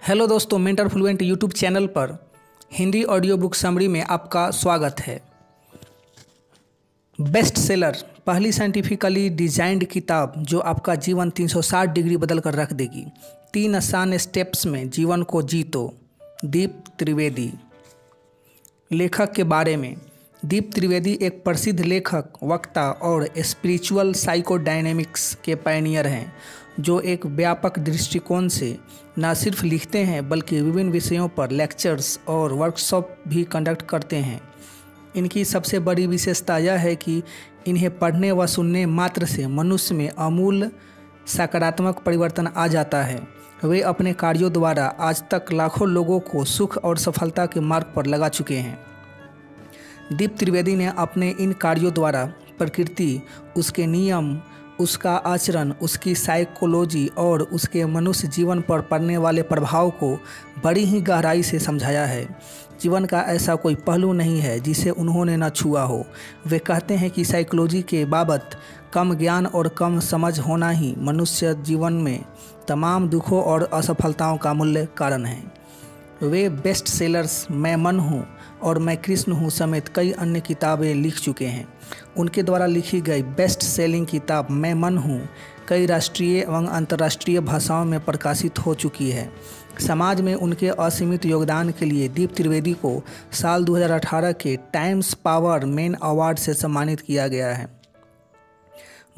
Hello दोस्तों, mentor fluent YouTube channel पर Hindi audio book summary में आपका स्वागत है। बेस्ट सेलर, पहली साइंटिफिकली डिजाइंड किताब जो आपका जीवन 360 डिग्री बदल कर रख देगी। 3 आसान स्टेप्स में जीवन को जीतो। दीप त्रिवेदी। लेखक के बारे में, दीप त्रिवेदी एक प्रसिद्ध लेखक, वक्ता और स्पिरिचुअल साइकोडायनेमिक्स के पायनियर हैं, जो एक व्यापक दृष्टिकोण से न सिर्फ लिखते हैं बल्कि विभिन्न विषयों पर लेक्चर्स और वर्कशॉप भी कंडक्ट करते हैं। इनकी सबसे बड़ी विशेषता यह है कि इन्हें पढ़ने व सुनने मात्र से मनुष्य में आमूल सकारात्मक परिवर्तन आ जाता है। वे अपने कार्यों द्वारा आज तक लाखों लोगों को सुख और सफलता के मार्ग पर लगा चुके हैं। दीप त्रिवेदी ने अपने इन कार्यों द्वारा प्रकृति, उसके नियम, उसका आचरण, उसकी साइकोलॉजी और उसके मनुष्य जीवन पर पड़ने वाले प्रभाव को बड़ी ही गहराई से समझाया है। जीवन का ऐसा कोई पहलू नहीं है जिसे उन्होंने न छुआ हो। वे कहते हैं कि साइकोलॉजी के बाबत कम ज्ञान और कम समझ होना ही मनुष्य जीवन में तमाम दुखों और असफलताओं का मूल कारण है। वे बेस्ट सेलर्स मैं मन हूँ और मैं कृष्ण हूँ समेत कई अन्य किताबें लिख चुके हैं। उनके द्वारा लिखी गई बेस्ट सेलिंग किताब मैं मन हूँ कई राष्ट्रीय एवं अंतर्राष्ट्रीय भाषाओं में प्रकाशित हो चुकी है। समाज में उनके असीमित योगदान के लिए दीप त्रिवेदी को साल 2018 के टाइम्स पावर मैन अवार्ड से सम्मानित किया गया है।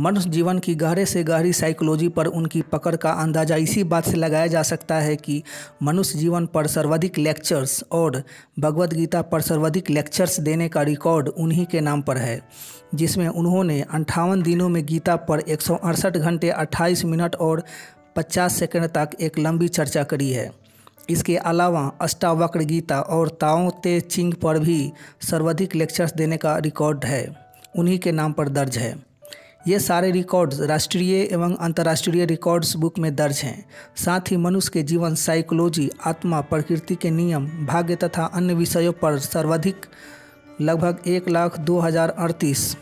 मनुष्य जीवन की गहरे से गहरी साइकोलॉजी पर उनकी पकड़ का अंदाज़ा इसी बात से लगाया जा सकता है कि मनुष्य जीवन पर सर्वाधिक लेक्चर्स और भगवद गीता पर सर्वाधिक लेक्चर्स देने का रिकॉर्ड उन्हीं के नाम पर है, जिसमें उन्होंने 58 दिनों में गीता पर 168 घंटे 28 मिनट और 50 सेकंड तक एक लंबी चर्चा करी है। इसके अलावा अष्टावक्र गीता और ताओ ते चिंग पर भी सर्वाधिक लेक्चर्स देने का रिकॉर्ड है, उन्हीं के नाम पर दर्ज है। ये सारे रिकॉर्ड्स राष्ट्रीय एवं अंतर्राष्ट्रीय रिकॉर्ड्स बुक में दर्ज हैं। साथ ही मनुष्य के जीवन, साइकोलॉजी, आत्मा, प्रकृति के नियम, भाग्य तथा अन्य विषयों पर सर्वाधिक लगभग 1,02,038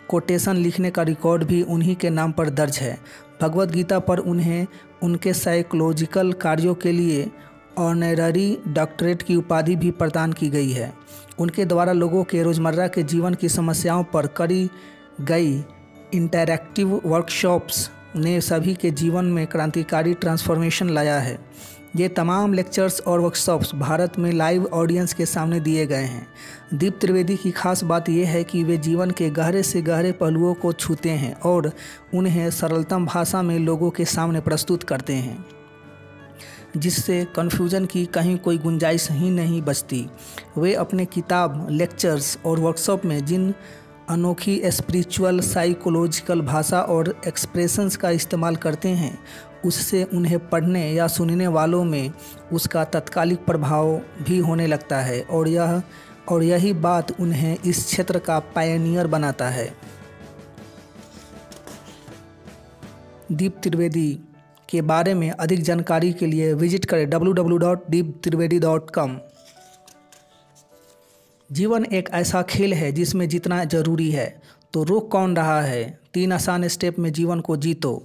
कोटेशन लिखने का रिकॉर्ड भी उन्हीं के नाम पर दर्ज है। भगवद गीता पर उन्हें उनके साइकोलॉजिकल कार्यों के लिए ऑनररी डॉक्टरेट की उपाधि भी प्रदान की गई है। उनके द्वारा लोगों के रोज़मर्रा के जीवन की समस्याओं पर करी गई इंटरैक्टिव वर्कशॉप्स ने सभी के जीवन में क्रांतिकारी ट्रांसफॉर्मेशन लाया है। ये तमाम लेक्चर्स और वर्कशॉप्स भारत में लाइव ऑडियंस के सामने दिए गए हैं। दीप त्रिवेदी की खास बात यह है कि वे जीवन के गहरे से गहरे पहलुओं को छूते हैं और उन्हें सरलतम भाषा में लोगों के सामने प्रस्तुत करते हैं, जिससे कन्फ्यूजन की कहीं कोई गुंजाइश ही नहीं बचती। वे अपने किताब, लेक्चर्स और वर्कशॉप में जिन अनोखी स्पिरिचुअल साइकोलॉजिकल भाषा और एक्सप्रेशंस का इस्तेमाल करते हैं, उससे उन्हें पढ़ने या सुनने वालों में उसका तत्कालिक प्रभाव भी होने लगता है और यही बात उन्हें इस क्षेत्र का पायनियर बनाता है। दीप त्रिवेदी के बारे में अधिक जानकारी के लिए विजिट करें www.deeptrivedi.com। जीवन एक ऐसा खेल है जिसमें जीतना जरूरी है, तो रोक कौन रहा है। 3 आसान स्टेप में जीवन को जीतो।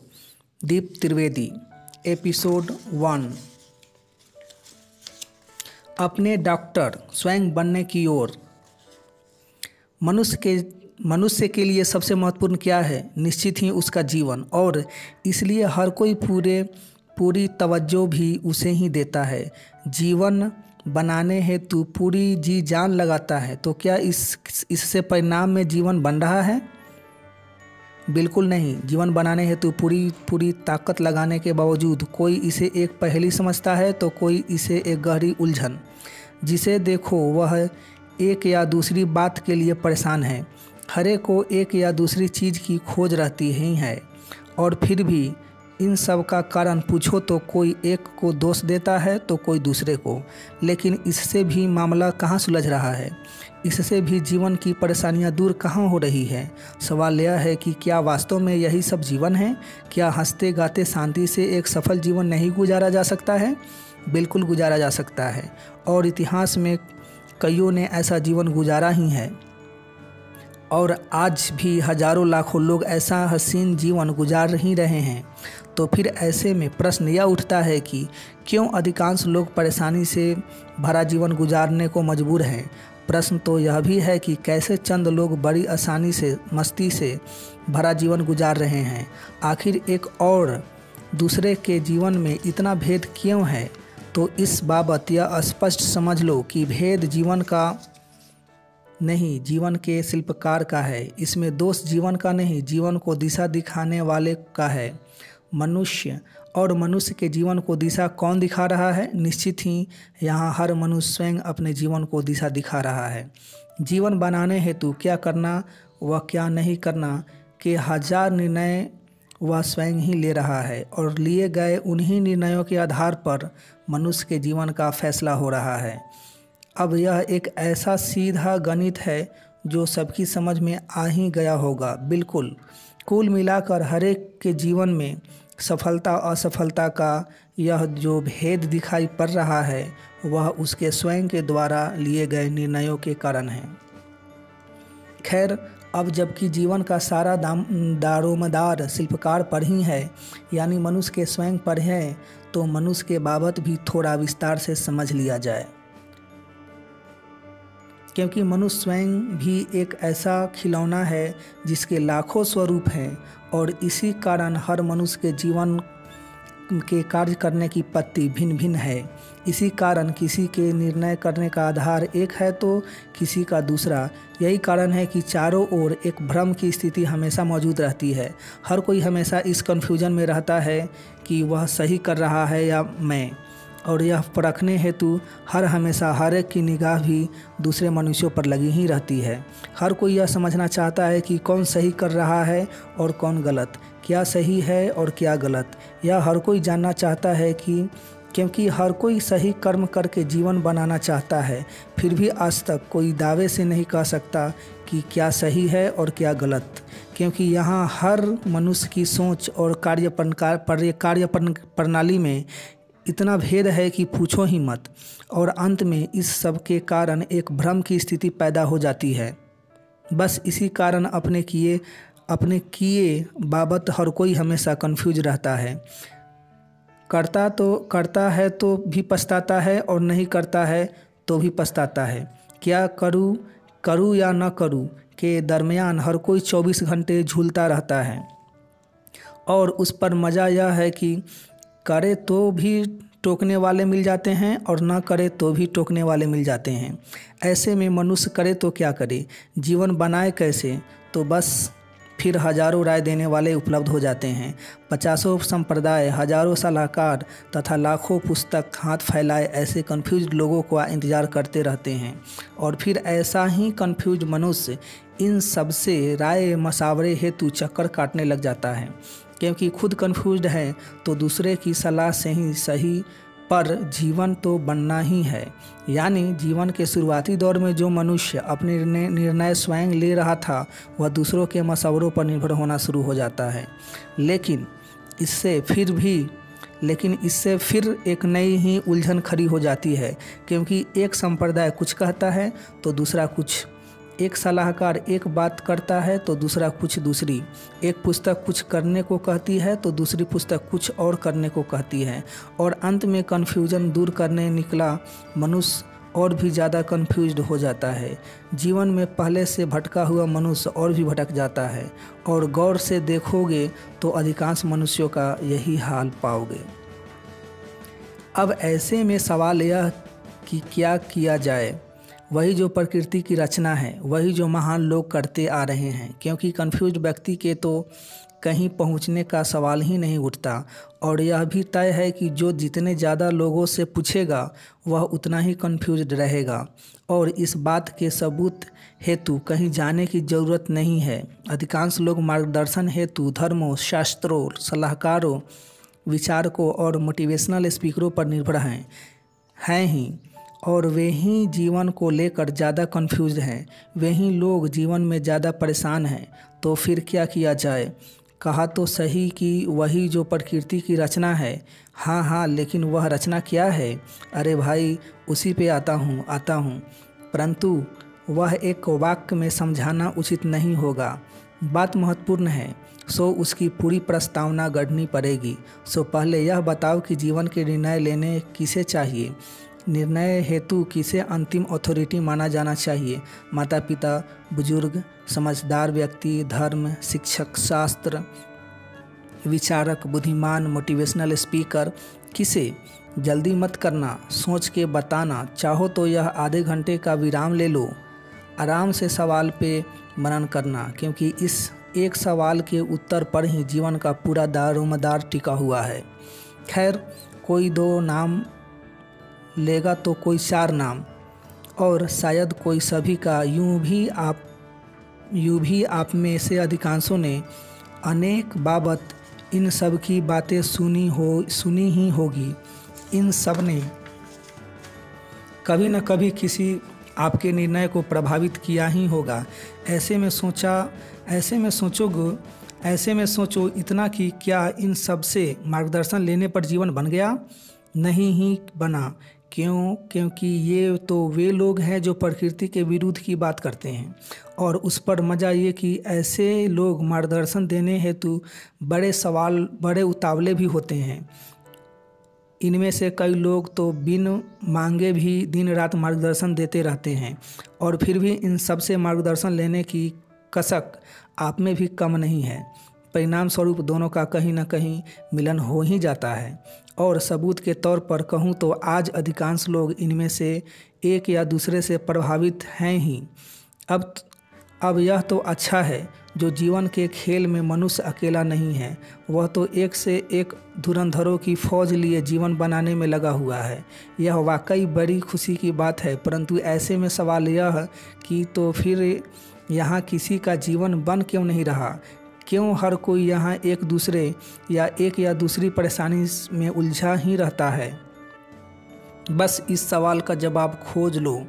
दीप त्रिवेदी। एपिसोड 1। अपने डॉक्टर स्वयं बनने की ओर। मनुष्य के लिए सबसे महत्वपूर्ण क्या है? निश्चित ही उसका जीवन, और इसलिए हर कोई पूरी तवज्जो भी उसे ही देता है। जीवन बनाने हेतु पूरी जी जान लगाता है, तो क्या इससे परिणाम में जीवन बन रहा है? बिल्कुल नहीं। जीवन बनाने हेतु पूरी ताकत लगाने के बावजूद कोई इसे एक पहेली समझता है तो कोई इसे एक गहरी उलझन। जिसे देखो वह एक या दूसरी बात के लिए परेशान है। हर एक को एक या दूसरी चीज़ की खोज रहती ही है, और फिर भी इन सब का कारण पूछो तो कोई एक को दोष देता है तो कोई दूसरे को। लेकिन इससे भी मामला कहाँ सुलझ रहा है? इससे भी जीवन की परेशानियाँ दूर कहाँ हो रही है? सवाल यह है कि क्या वास्तव में यही सब जीवन है? क्या हंसते गाते शांति से एक सफल जीवन नहीं गुजारा जा सकता है? बिल्कुल गुजारा जा सकता है, और इतिहास में कईयों ने ऐसा जीवन गुजारा ही है। और आज भी हजारों लाखों लोग ऐसा हसीन जीवन गुजार ही रहे हैं। तो फिर ऐसे में प्रश्न यह उठता है कि क्यों अधिकांश लोग परेशानी से भरा जीवन गुजारने को मजबूर हैं। प्रश्न तो यह भी है कि कैसे चंद लोग बड़ी आसानी से मस्ती से भरा जीवन गुजार रहे हैं। आखिर एक और दूसरे के जीवन में इतना भेद क्यों है। तो इस बाबत यह स्पष्ट समझ लो कि भेद जीवन का नहीं, जीवन के शिल्पकार का है। इसमें दोष जीवन का नहीं, जीवन को दिशा दिखाने वाले का है। मनुष्य और मनुष्य के जीवन को दिशा कौन दिखा रहा है? निश्चित ही यहाँ हर मनुष्य स्वयं अपने जीवन को दिशा दिखा रहा है। जीवन बनाने हेतु क्या करना व क्या नहीं करना के हजार निर्णय वह स्वयं ही ले रहा है और लिए गए उन्हीं निर्णयों के आधार पर मनुष्य के जीवन का फैसला हो रहा है। अब यह एक ऐसा सीधा गणित है जो सबकी समझ में आ ही गया होगा। बिल्कुल, कुल मिलाकर हर एक के जीवन में सफलता असफलता का यह जो भेद दिखाई पड़ रहा है वह उसके स्वयं के द्वारा लिए गए निर्णयों के कारण है। खैर, अब जबकि जीवन का सारा दारोमदार शिल्पकार पर ही है, यानी मनुष्य के स्वयं पर है, तो मनुष्य के बाबत भी थोड़ा विस्तार से समझ लिया जाए। क्योंकि मनुष्य स्वयं भी एक ऐसा खिलौना है जिसके लाखों स्वरूप हैं और इसी कारण हर मनुष्य के जीवन के कार्य करने की पद्धति भिन्न भिन्न है। इसी कारण किसी के निर्णय करने का आधार एक है तो किसी का दूसरा। यही कारण है कि चारों ओर एक भ्रम की स्थिति हमेशा मौजूद रहती है। हर कोई हमेशा इस कन्फ्यूजन में रहता है कि वह सही कर रहा है या मैं, और यह परखने हेतु हमेशा हर एक की निगाह भी दूसरे मनुष्यों पर लगी ही रहती है। हर कोई यह समझना चाहता है कि कौन सही कर रहा है और कौन गलत, क्या सही है और क्या गलत। यह हर कोई जानना चाहता है कि क्योंकि हर कोई सही कर्म करके जीवन बनाना चाहता है, फिर भी आज तक कोई दावे से नहीं कह सकता कि क्या सही है और क्या गलत। क्योंकि यहाँ हर मनुष्य की सोच और कार्य प्रणाली में इतना भेद है कि पूछो ही मत, और अंत में इस सब के कारण एक भ्रम की स्थिति पैदा हो जाती है। बस इसी कारण अपने किए बाबत हर कोई हमेशा कंफ्यूज रहता है। करता है तो भी पछताता है और नहीं करता है तो भी पछताता है। क्या करूँ या न करूँ के दरमियान हर कोई 24 घंटे झूलता रहता है। और उस पर मज़ा यह है कि करे तो भी टोकने वाले मिल जाते हैं और ना करे तो भी टोकने वाले मिल जाते हैं। ऐसे में मनुष्य करे तो क्या करे, जीवन बनाए कैसे, तो बस फिर हजारों राय देने वाले उपलब्ध हो जाते हैं। 50 संप्रदाय, हजारों सलाहकार तथा लाखों पुस्तक हाथ फैलाए ऐसे कन्फ्यूज लोगों का इंतजार करते रहते हैं। और फिर ऐसा ही कन्फ्यूज मनुष्य इन सबसे राय मशावरे हेतु चक्कर काटने लग जाता है। क्योंकि खुद कन्फ्यूज्ड है तो दूसरे की सलाह से ही सही पर जीवन तो बनना ही है। यानी जीवन के शुरुआती दौर में जो मनुष्य अपने निर्णय स्वयं ले रहा था वह दूसरों के मशवरों पर निर्भर होना शुरू हो जाता है। लेकिन इससे फिर एक नई ही उलझन खड़ी हो जाती है। क्योंकि एक संप्रदाय कुछ कहता है तो दूसरा कुछ, एक सलाहकार एक बात करता है तो दूसरा कुछ दूसरी, एक पुस्तक कुछ करने को कहती है तो दूसरी पुस्तक कुछ और करने को कहती है। और अंत में कन्फ्यूजन दूर करने निकला मनुष्य और भी ज़्यादा कन्फ्यूज्ड हो जाता है। जीवन में पहले से भटका हुआ मनुष्य और भी भटक जाता है। और गौर से देखोगे तो अधिकांश मनुष्यों का यही हाल पाओगे। अब ऐसे में सवाल यह कि क्या किया जाए। वही जो प्रकृति की रचना है, वही जो महान लोग करते आ रहे हैं। क्योंकि कन्फ्यूज व्यक्ति के तो कहीं पहुंचने का सवाल ही नहीं उठता। और यह भी तय है कि जो जितने ज़्यादा लोगों से पूछेगा वह उतना ही कन्फ्यूज्ड रहेगा। और इस बात के सबूत हेतु कहीं जाने की ज़रूरत नहीं है। अधिकांश लोग मार्गदर्शन हेतु धर्मों, शास्त्रों, सलाहकारों, विचारकों और मोटिवेशनल स्पीकरों पर निर्भर हैं ही। और वे ही जीवन को लेकर ज़्यादा कन्फ्यूज हैं। वे ही लोग जीवन में ज़्यादा परेशान हैं। तो फिर क्या किया जाए। कहा तो सही कि वही जो प्रकृति की रचना है। हाँ, लेकिन वह रचना क्या है। अरे भाई, उसी पे आता हूँ। परंतु वह एक वाक्य में समझाना उचित नहीं होगा। बात महत्वपूर्ण है। सो उसकी पूरी प्रस्तावना गढ़नी पड़ेगी। सो पहले यह बताओ कि जीवन के निर्णय लेने किसे चाहिए। निर्णय हेतु किसे अंतिम अथॉरिटी माना जाना चाहिए। माता पिता, बुजुर्ग, समझदार व्यक्ति, धर्म, शिक्षक, शास्त्र, विचारक, बुद्धिमान, मोटिवेशनल स्पीकर। किसे। जल्दी मत करना, सोच के बताना। चाहो तो यह आधे घंटे का विराम ले लो। आराम से सवाल पे मनन करना, क्योंकि इस एक सवाल के उत्तर पर ही जीवन का पूरा दारोमदार टिका हुआ है। खैर, कोई 2 नाम लेगा तो कोई 4 नाम, और शायद कोई सभी का। यूं भी आप में से अधिकांशों ने अनेक बाबत इन सब की बातें सुनी ही होगी। इन सब ने कभी न कभी किसी आपके निर्णय को प्रभावित किया ही होगा। ऐसे में सोचो इतना कि क्या इन सब से मार्गदर्शन लेने पर जीवन बन गया? नहीं ही बना। क्यों? क्योंकि ये तो वे लोग हैं जो प्रकृति के विरुद्ध की बात करते हैं। और उस पर मज़ा ये कि ऐसे लोग मार्गदर्शन देने हेतु बड़े उतावले भी होते हैं। इनमें से कई लोग तो बिन मांगे भी दिन रात मार्गदर्शन देते रहते हैं, और फिर भी इन सब से मार्गदर्शन लेने की कसक आप में भी कम नहीं है। परिणाम स्वरूप दोनों का कहीं न कहीं मिलन हो ही जाता है। और सबूत के तौर पर कहूँ तो आज अधिकांश लोग इनमें से एक या दूसरे से प्रभावित हैं ही। अब यह तो अच्छा है जो जीवन के खेल में मनुष्य अकेला नहीं है। वह तो एक से एक धुरंधरों की फौज लिए जीवन बनाने में लगा हुआ है। यह वाकई बड़ी खुशी की बात है। परंतु ऐसे में सवाल यह कि तो फिर यहाँ किसी का जीवन बन क्यों नहीं रहा? क्यों हर कोई यहाँ एक या दूसरी परेशानी में उलझा ही रहता है? बस इस सवाल का जवाब खोज लो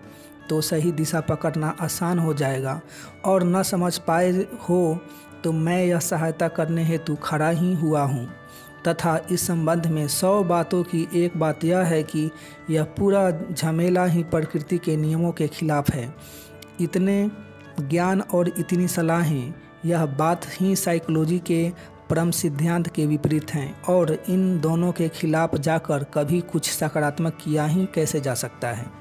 तो सही दिशा पकड़ना आसान हो जाएगा। और न समझ पाए हो तो मैं यह सहायता करने हेतु खड़ा ही हुआ हूँ। तथा इस संबंध में 100 बातों की एक बात यह है कि यह पूरा झमेला ही प्रकृति के नियमों के खिलाफ है। इतने ज्ञान और इतनी सलाहें, यह बात ही साइकोलॉजी के परम सिद्धांत के विपरीत हैं। और इन दोनों के खिलाफ जाकर कभी कुछ सकारात्मक किया ही कैसे जा सकता है?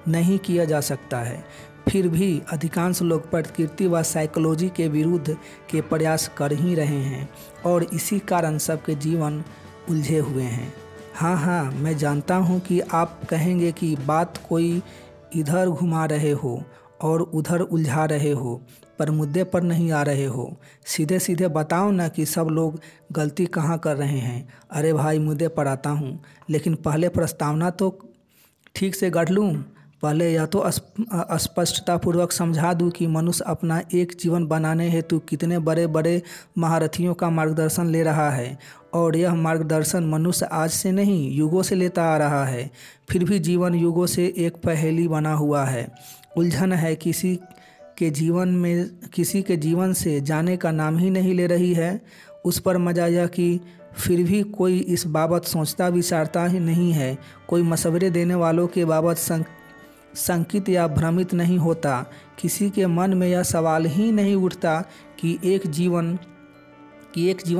नहीं किया जा सकता है। फिर भी अधिकांश लोग प्रकृति व साइकोलॉजी के विरुद्ध के प्रयास कर ही रहे हैं, और इसी कारण सबके जीवन उलझे हुए हैं। हाँ, मैं जानता हूँ कि आप कहेंगे कि बात कोई इधर घुमा रहे हो और उधर उलझा रहे हो, पर मुद्दे पर नहीं आ रहे हो। सीधे सीधे बताओ ना कि सब लोग गलती कहाँ कर रहे हैं। अरे भाई, मुद्दे पर आता हूँ, लेकिन पहले प्रस्तावना तो ठीक से गढ़ लूँ। पहले यह तो स्पष्टतापूर्वक समझा दूं कि मनुष्य अपना एक जीवन बनाने हेतु कितने बड़े बड़े महारथियों का मार्गदर्शन ले रहा है। और यह मार्गदर्शन मनुष्य आज से नहीं, युगों से लेता आ रहा है। फिर भी जीवन युगों से एक पहेली बना हुआ है। उलझन है किसी के जीवन से जाने का नाम ही नहीं ले रही है। उस पर मजा यह कि फिर भी कोई इस बाबत सोचता विचारता ही नहीं है। कोई मशवरे देने वालों के बाबत संकित या भ्रमित नहीं होता। किसी के मन में यह सवाल ही नहीं उठता कि एक जीवन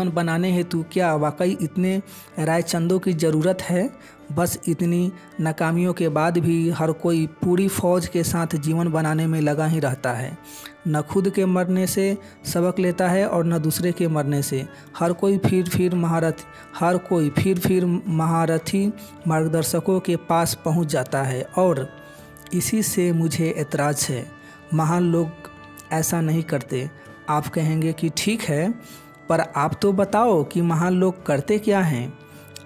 बनाने हेतु क्या वाकई इतने रायचंदों की ज़रूरत है। बस इतनी नाकामियों के बाद भी हर कोई पूरी फौज के साथ जीवन बनाने में लगा ही रहता है। न खुद के मरने से सबक लेता है और न दूसरे के मरने से। हर कोई फिर महारथी मार्गदर्शकों के पास पहुंच जाता है। और इसी से मुझे ऐतराज़ है। महान लोग ऐसा नहीं करते। आप कहेंगे कि ठीक है, पर आप तो बताओ कि महान लोग करते क्या हैं।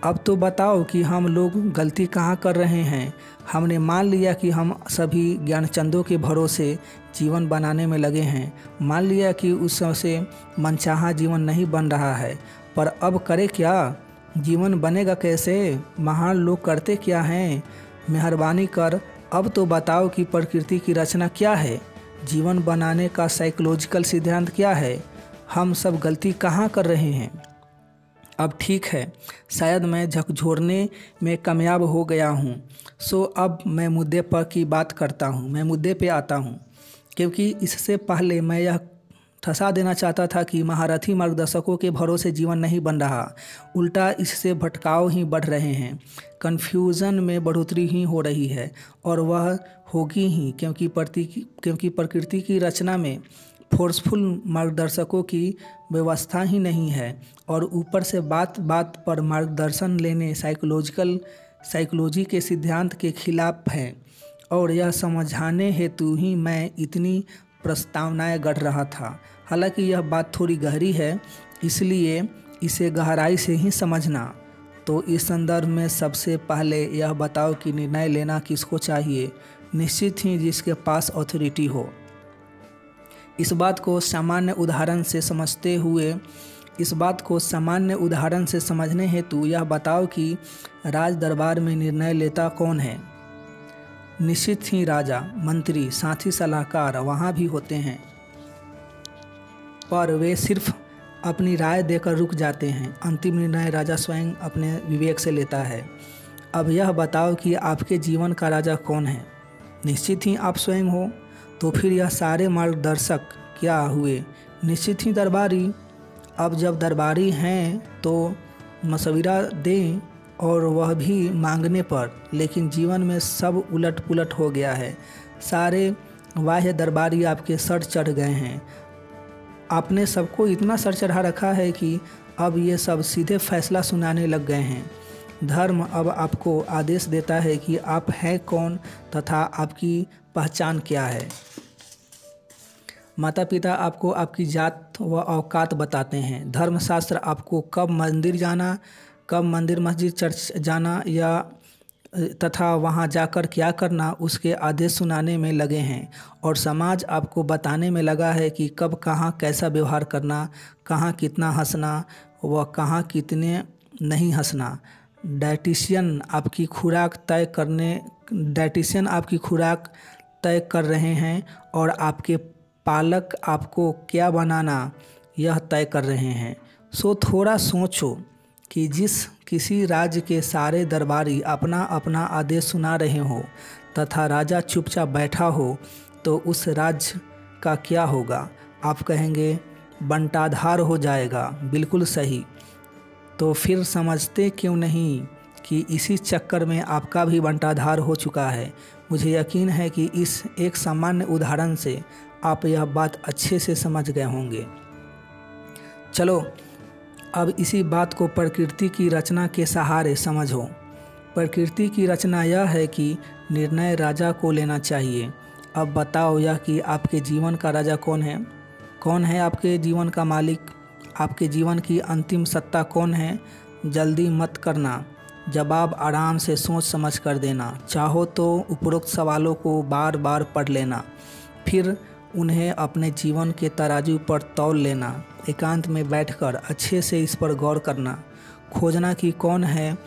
अब तो बताओ कि हम लोग गलती कहाँ कर रहे हैं। हमने मान लिया कि हम सभी ज्ञानचंदों के भरोसे जीवन बनाने में लगे हैं। मान लिया कि उससे मनचाहा जीवन नहीं बन रहा है, पर अब करे क्या? जीवन बनेगा कैसे? महान लोग करते क्या हैं? मेहरबानी कर अब तो बताओ कि प्रकृति की रचना क्या है। जीवन बनाने का साइकोलॉजिकल सिद्धांत क्या है। हम सब गलती कहाँ कर रहे हैं? अब ठीक है, शायद मैं झकझोरने में कामयाब हो गया हूँ। सो अब मैं मुद्दे पर की बात करता हूँ। मैं मुद्दे पे आता हूँ, क्योंकि इससे पहले मैं यह ठसा देना चाहता था कि महारथी मार्गदर्शकों के भरोसे जीवन नहीं बन रहा, उल्टा इससे भटकाव ही बढ़ रहे हैं, कन्फ्यूज़न में बढ़ोतरी ही हो रही है और वह होगी ही, क्योंकि प्रकृति की रचना में फोर्सफुल मार्गदर्शकों की व्यवस्था ही नहीं है और ऊपर से बात बात पर मार्गदर्शन लेने साइकोलॉजी के सिद्धांत के खिलाफ है। और यह समझाने हेतु ही मैं इतनी प्रस्तावनाएं गढ़ रहा था। हालांकि यह बात थोड़ी गहरी है, इसलिए इसे गहराई से ही समझना। तो इस संदर्भ में सबसे पहले यह बताओ कि निर्णय लेना किसको चाहिए। निश्चित ही जिसके पास अथॉरिटी हो। इस बात को सामान्य उदाहरण से समझने हेतु यह बताओ कि राज दरबार में निर्णय लेता कौन है। निश्चित ही राजा, मंत्री, साथी, सलाहकार वहाँ भी होते हैं, पर वे सिर्फ अपनी राय देकर रुक जाते हैं। अंतिम निर्णय राजा स्वयं अपने विवेक से लेता है। अब यह बताओ कि आपके जीवन का राजा कौन है। निश्चित ही आप स्वयं हो। तो फिर यह सारे मार्गदर्शक क्या हुए? निश्चित ही दरबारी। अब जब दरबारी हैं तो मशविरा दें, और वह भी मांगने पर। लेकिन जीवन में सब उलट पुलट हो गया है। सारे बाह्य दरबारी आपके सर चढ़ गए हैं। आपने सबको इतना सर चढ़ा रखा है कि अब ये सब सीधे फैसला सुनाने लग गए हैं। धर्म अब आपको आदेश देता है कि आप हैं कौन तथा आपकी पहचान क्या है। माता पिता आपको आपकी जात व औकात बताते हैं। धर्मशास्त्र आपको कब मंदिर मस्जिद चर्च जाना या तथा वहां जाकर क्या करना उसके आदेश सुनाने में लगे हैं। और समाज आपको बताने में लगा है कि कब कहाँ कैसा व्यवहार करना, कहाँ कितना हंसना व कहाँ कितने नहीं हंसना। डाइटिशियन आपकी खुराक तय कर रहे हैं और आपके पालक आपको क्या बनाना यह तय कर रहे हैं। सो थोड़ा सोचो कि किसी राज्य के सारे दरबारी अपना अपना आदेश सुना रहे हो तथा राजा चुपचाप बैठा हो, तो उस राज्य का क्या होगा? आप कहेंगे बंटाधार हो जाएगा। बिल्कुल सही। तो फिर समझते क्यों नहीं कि इसी चक्कर में आपका भी बंटाधार हो चुका है। मुझे यकीन है कि इस एक सामान्य उदाहरण से आप यह बात अच्छे से समझ गए होंगे। चलो अब इसी बात को प्रकृति की रचना के सहारे समझो। प्रकृति की रचना यह है कि निर्णय राजा को लेना चाहिए। अब बताओ यह कि आपके जीवन का राजा कौन है? कौन है आपके जीवन का मालिक? आपके जीवन की अंतिम सत्ता कौन है? जल्दी मत करना, जवाब आराम से सोच समझ कर देना। चाहो तो उपरोक्त सवालों को बार बार पढ़ लेना, फिर उन्हें अपने जीवन के तराजू पर तौल लेना। एकांत में बैठकर अच्छे से इस पर गौर करना, खोजना कि कौन है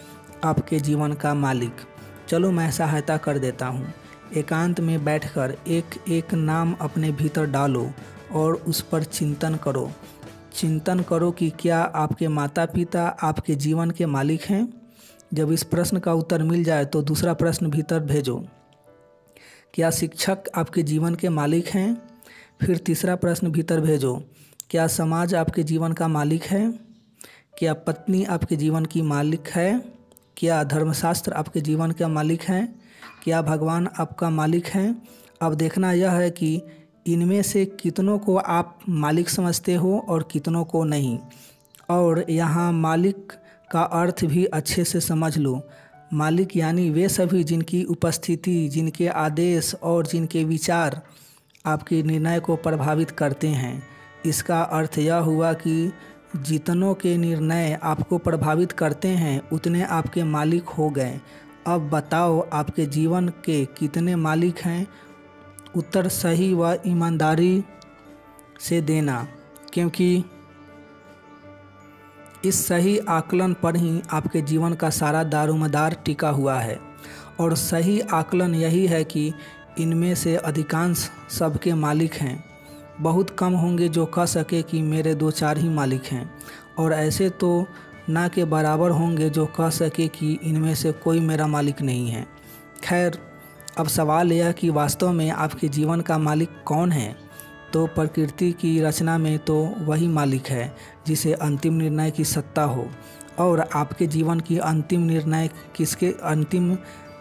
आपके जीवन का मालिक। चलो मैं सहायता कर देता हूँ। एकांत में बैठकर एक एक नाम अपने भीतर डालो और उस पर चिंतन करो कि क्या आपके माता पिता आपके जीवन के मालिक हैं। जब इस प्रश्न का उत्तर मिल जाए तो दूसरा प्रश्न भीतर भेजो, क्या शिक्षक आपके जीवन के मालिक हैं? फिर तीसरा प्रश्न भीतर भेजो, क्या समाज आपके जीवन का मालिक है? क्या पत्नी आपके जीवन की मालिक है? क्या धर्मशास्त्र आपके जीवन का मालिक है? क्या भगवान आपका मालिक है? अब देखना यह है कि इनमें से कितनों को आप मालिक समझते हो और कितनों को नहीं। और यहाँ मालिक का अर्थ भी अच्छे से समझ लो। मालिक यानी वे सभी जिनकी उपस्थिति, जिनके आदेश और जिनके विचार आपके निर्णय को प्रभावित करते हैं। इसका अर्थ यह हुआ कि जितनों के निर्णय आपको प्रभावित करते हैं उतने आपके मालिक हो गए। अब बताओ आपके जीवन के कितने मालिक हैं? उत्तर सही व ईमानदारी से देना, क्योंकि इस सही आकलन पर ही आपके जीवन का सारा दारोमदार टिका हुआ है। और सही आकलन यही है कि इनमें से अधिकांश सबके मालिक हैं। बहुत कम होंगे जो कह सके कि मेरे 2-4 ही मालिक हैं, और ऐसे तो ना के बराबर होंगे जो कह सके कि इनमें से कोई मेरा मालिक नहीं है। खैर, अब सवाल यह कि वास्तव में आपके जीवन का मालिक कौन है? तो प्रकृति की रचना में तो वही मालिक है जिसे अंतिम निर्णय की सत्ता हो। और आपके जीवन की अंतिम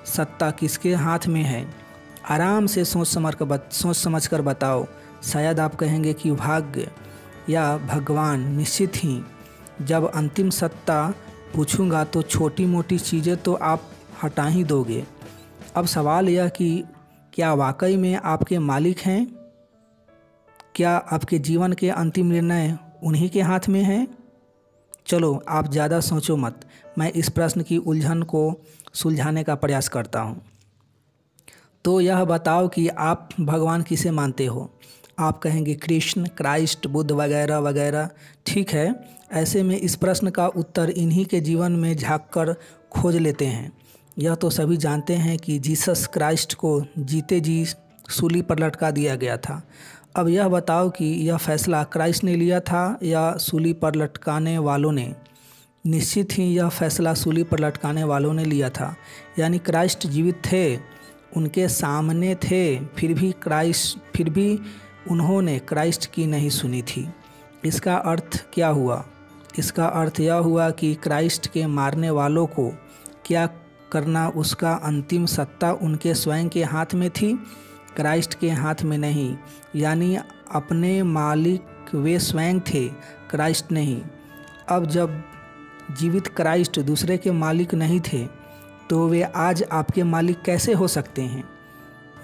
सत्ता किसके हाथ में है? आराम से सोच समझ कर बताओ। शायद आप कहेंगे कि भाग्य या भगवान। निश्चित ही जब अंतिम सत्ता पूछूंगा तो छोटी मोटी चीज़ें तो आप हटा ही दोगे। अब सवाल यह कि क्या वाकई में आपके मालिक हैं? क्या आपके जीवन के अंतिम निर्णय उन्हीं के हाथ में हैं? चलो आप ज़्यादा सोचो मत, मैं इस प्रश्न की उलझन को सुलझाने का प्रयास करता हूँ। तो यह बताओ कि आप भगवान किसे मानते हो? आप कहेंगे कृष्ण, क्राइस्ट, बुद्ध वगैरह वगैरह। ठीक है, ऐसे में इस प्रश्न का उत्तर इन्हीं के जीवन में झांककर खोज लेते हैं। यह तो सभी जानते हैं कि जीसस क्राइस्ट को जीते जी सूली पर लटका दिया गया था। अब यह बताओ कि यह फैसला क्राइस्ट ने लिया था या सूली पर लटकाने वालों ने? निश्चित ही यह फैसला सूली पर लटकाने वालों ने लिया था। यानी क्राइस्ट जीवित थे, उनके सामने थे, फिर भी उन्होंने क्राइस्ट की नहीं सुनी थी। इसका अर्थ क्या हुआ? इसका अर्थ यह हुआ कि क्राइस्ट के मारने वालों को क्या करना, उसका अंतिम सत्ता उनके स्वयं के हाथ में थी, क्राइस्ट के हाथ में नहीं। यानी अपने मालिक वे स्वयं थे, क्राइस्ट नहीं। अब जब जीवित क्राइस्ट दूसरे के मालिक नहीं थे तो वे आज आपके मालिक कैसे हो सकते हैं?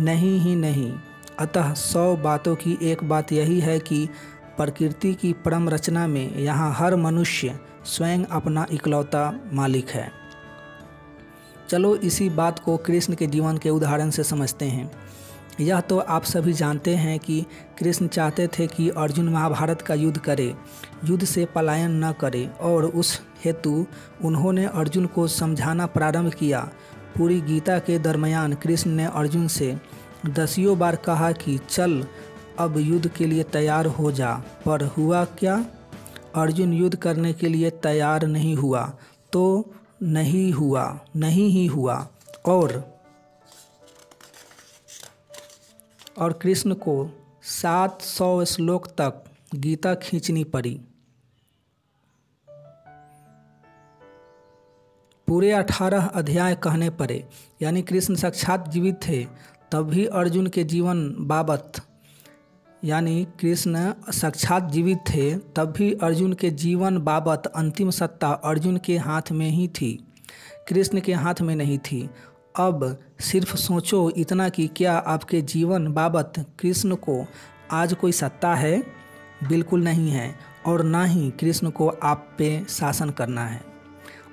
नहीं ही नहीं। अतः 100 बातों की एक बात यही है कि प्रकृति की परम रचना में यहाँ हर मनुष्य स्वयं अपना इकलौता मालिक है। चलो इसी बात को कृष्ण के जीवन के उदाहरण से समझते हैं। यह तो आप सभी जानते हैं कि कृष्ण चाहते थे कि अर्जुन महाभारत का युद्ध करे, युद्ध से पलायन न करे, और उस हेतु उन्होंने अर्जुन को समझाना प्रारंभ किया। पूरी गीता के दरमियान कृष्ण ने अर्जुन से दसियों बार कहा कि चल अब युद्ध के लिए तैयार हो जा, पर हुआ क्या? अर्जुन युद्ध करने के लिए तैयार नहीं हुआ तो नहीं ही हुआ और कृष्ण को 700 श्लोक तक गीता खींचनी पड़ी। पूरे 18 अध्याय कहने पड़े। यानी कृष्ण साक्षात जीवित थे तब भी अर्जुन के जीवन बाबत, यानी कृष्ण साक्षात जीवित थे तब भी अर्जुन के जीवन बाबत अंतिम सत्ता अर्जुन के हाथ में ही थी, कृष्ण के हाथ में नहीं थी। अब सिर्फ सोचो इतना कि क्या आपके जीवन बाबत कृष्ण को आज कोई सत्ता है? बिल्कुल नहीं है, और ना ही कृष्ण को आप पे शासन करना है।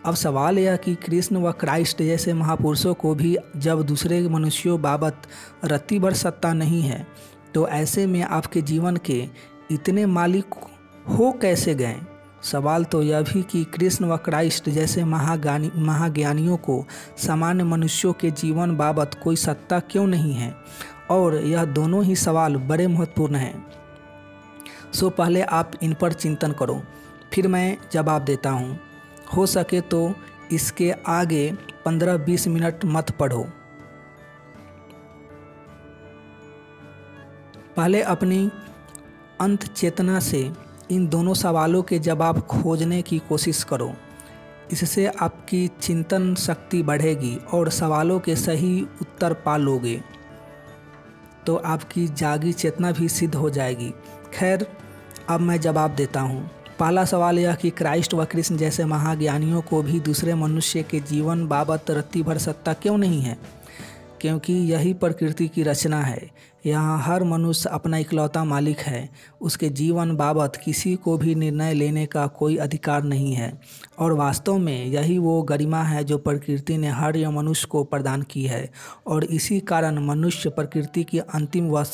अब सवाल यह कि कृष्ण व क्राइस्ट जैसे महापुरुषों को भी जब दूसरे मनुष्यों बाबत रत्ती भर सत्ता नहीं है तो ऐसे में आपके जीवन के इतने मालिक हो कैसे गए? सवाल तो यह भी कि कृष्ण व क्राइस्ट जैसे महाज्ञानियों को सामान्य मनुष्यों के जीवन बाबत कोई सत्ता क्यों नहीं है? और यह दोनों ही सवाल बड़े महत्वपूर्ण हैं। सो पहले आप इन पर चिंतन करो, फिर मैं जवाब देता हूँ। हो सके तो इसके आगे 15-20 मिनट मत पढ़ो। पहले अपनी अंत चेतना से इन दोनों सवालों के जवाब खोजने की कोशिश करो। इससे आपकी चिंतन शक्ति बढ़ेगी और सवालों के सही उत्तर पा लोगे तो आपकी जागी चेतना भी सिद्ध हो जाएगी। खैर, अब मैं जवाब देता हूँ। पहला सवाल यह कि क्राइस्ट व कृष्ण जैसे महाज्ञानियों को भी दूसरे मनुष्य के जीवन बाबत रत्ती भर सत्ता क्यों नहीं है? क्योंकि यही प्रकृति की रचना है। यहाँ हर मनुष्य अपना इकलौता मालिक है, उसके जीवन बाबत किसी को भी निर्णय लेने का कोई अधिकार नहीं है। और वास्तव में यही वो गरिमा है जो प्रकृति ने हर मनुष्य को प्रदान की है, और इसी कारण मनुष्य प्रकृति की अंतिम व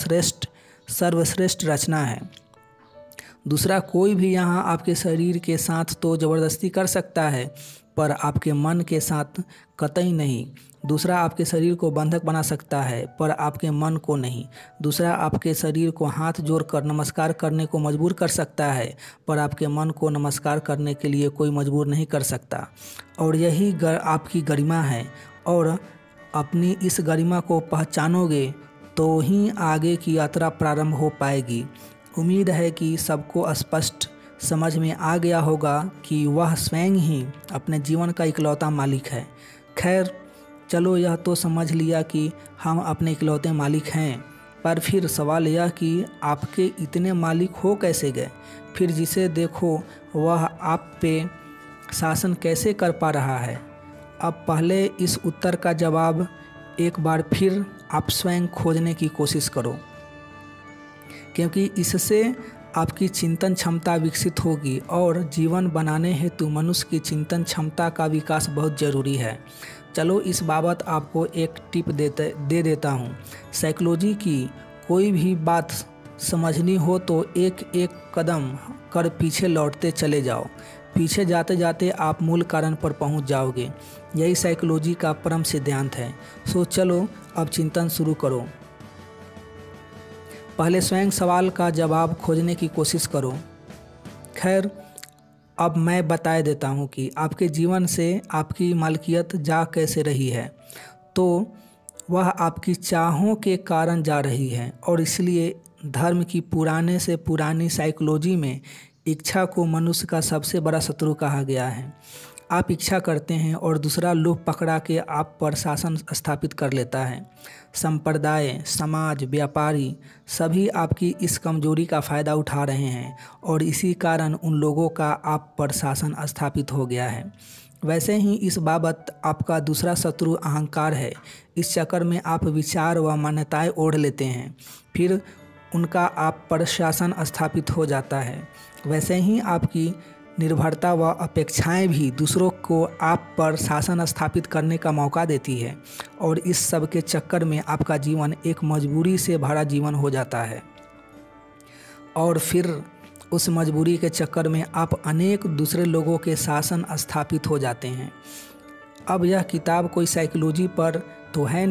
सर्वश्रेष्ठ रचना है। दूसरा कोई भी यहाँ आपके शरीर के साथ तो ज़बरदस्ती कर सकता है, पर आपके मन के साथ कतई नहीं। दूसरा आपके शरीर को बंधक बना सकता है, पर आपके मन को नहीं। दूसरा आपके शरीर को हाथ जोड़कर नमस्कार करने को मजबूर कर सकता है, पर आपके मन को नमस्कार करने के लिए कोई मजबूर नहीं कर सकता। और यही आपकी गरिमा है, और अपनी इस गरिमा को पहचानोगे तो ही आगे की यात्रा प्रारंभ हो पाएगी। उम्मीद है कि सबको स्पष्ट समझ में आ गया होगा कि वह स्वयं ही अपने जीवन का इकलौता मालिक है। खैर चलो, यह तो समझ लिया कि हम अपने इकलौते मालिक हैं, पर फिर सवाल यह कि आपके इतने मालिक हो कैसे गए? फिर जिसे देखो वह आप पे शासन कैसे कर पा रहा है? अब पहले इस उत्तर का जवाब एक बार फिर आप स्वयं खोजने की कोशिश करो, क्योंकि इससे आपकी चिंतन क्षमता विकसित होगी और जीवन बनाने हेतु मनुष्य की चिंतन क्षमता का विकास बहुत ज़रूरी है। चलो, इस बाबत आपको एक टिप दे देता हूँ। साइकोलॉजी की कोई भी बात समझनी हो तो एक एक कदम कर पीछे लौटते चले जाओ। पीछे जाते जाते आप मूल कारण पर पहुँच जाओगे। यही साइकोलॉजी का परम सिद्धांत है। सो चलो, अब चिंतन शुरू करो। पहले स्वयं सवाल का जवाब खोजने की कोशिश करो। खैर, अब मैं बता देता हूँ कि आपके जीवन से आपकी मालकियत जा कैसे रही है। तो वह आपकी चाहों के कारण जा रही है, और इसलिए धर्म की पुराने से पुरानी साइकोलॉजी में इच्छा को मनुष्य का सबसे बड़ा शत्रु कहा गया है। आप इच्छा करते हैं और दूसरा लोभ पकड़ा के आप पर शासन स्थापित कर लेता है। संप्रदाय, समाज, व्यापारी सभी आपकी इस कमजोरी का फ़ायदा उठा रहे हैं, और इसी कारण उन लोगों का आप पर शासन स्थापित हो गया है। वैसे ही इस बाबत आपका दूसरा शत्रु अहंकार है। इस चक्कर में आप विचार व मान्यताएं ओढ़ लेते हैं, फिर उनका आप पर शासन स्थापित हो जाता है। वैसे ही आपकी निर्भरता व अपेक्षाएं भी दूसरों को आप पर शासन स्थापित करने का मौका देती है, और इस सब के चक्कर में आपका जीवन एक मजबूरी से भरा जीवन हो जाता है, और फिर उस मजबूरी के चक्कर में आप अनेक दूसरे लोगों के शासन स्थापित हो जाते हैं। अब यह किताब कोई साइकोलॉजी पर तो है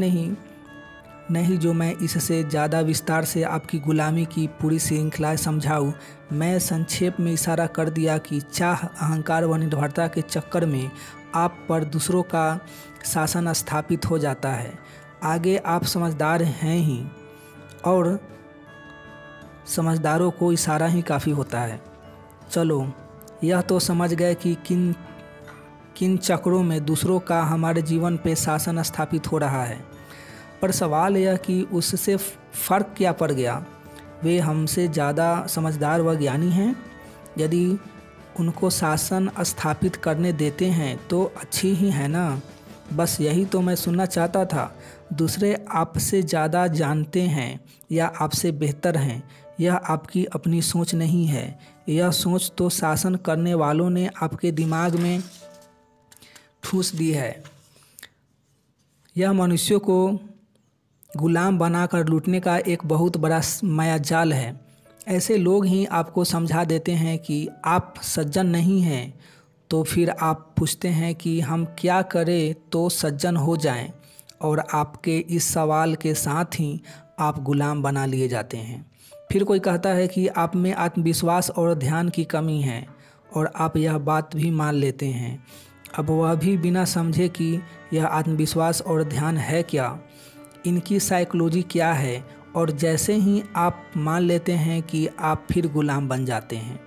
नहीं जो मैं इससे ज़्यादा विस्तार से आपकी गुलामी की पूरी श्रृंखला समझाऊं। मैं संक्षेप में इशारा कर दिया कि चाह, अहंकार व निर्भरता के चक्कर में आप पर दूसरों का शासन स्थापित हो जाता है। आगे आप समझदार हैं ही, और समझदारों को इशारा ही काफ़ी होता है। चलो, यह तो समझ गए कि किन चक्रों में दूसरों का हमारे जीवन पे शासन स्थापित हो रहा है, पर सवाल यह कि उससे फ़र्क क्या पड़ गया? वे हमसे ज़्यादा समझदार व ज्ञानी हैं। यदि उनको शासन स्थापित करने देते हैं तो अच्छी ही है ना। बस यही तो मैं सुनना चाहता था। दूसरे आपसे ज़्यादा जानते हैं या आपसे बेहतर हैं, यह आपकी अपनी सोच नहीं है। यह सोच तो शासन करने वालों ने आपके दिमाग में ठूस दी है। यह मनुष्यों को गुलाम बनाकर लूटने का एक बहुत बड़ा मायाजाल है। ऐसे लोग ही आपको समझा देते हैं कि आप सज्जन नहीं हैं, तो फिर आप पूछते हैं कि हम क्या करें तो सज्जन हो जाएं, और आपके इस सवाल के साथ ही आप गुलाम बना लिए जाते हैं। फिर कोई कहता है कि आप में आत्मविश्वास और ध्यान की कमी है, और आप यह बात भी मान लेते हैं। अब वह भी बिना समझे कि यह आत्मविश्वास और ध्यान है क्या, इनकी साइकोलॉजी क्या है, और जैसे ही आप मान लेते हैं कि आप फिर गुलाम बन जाते हैं।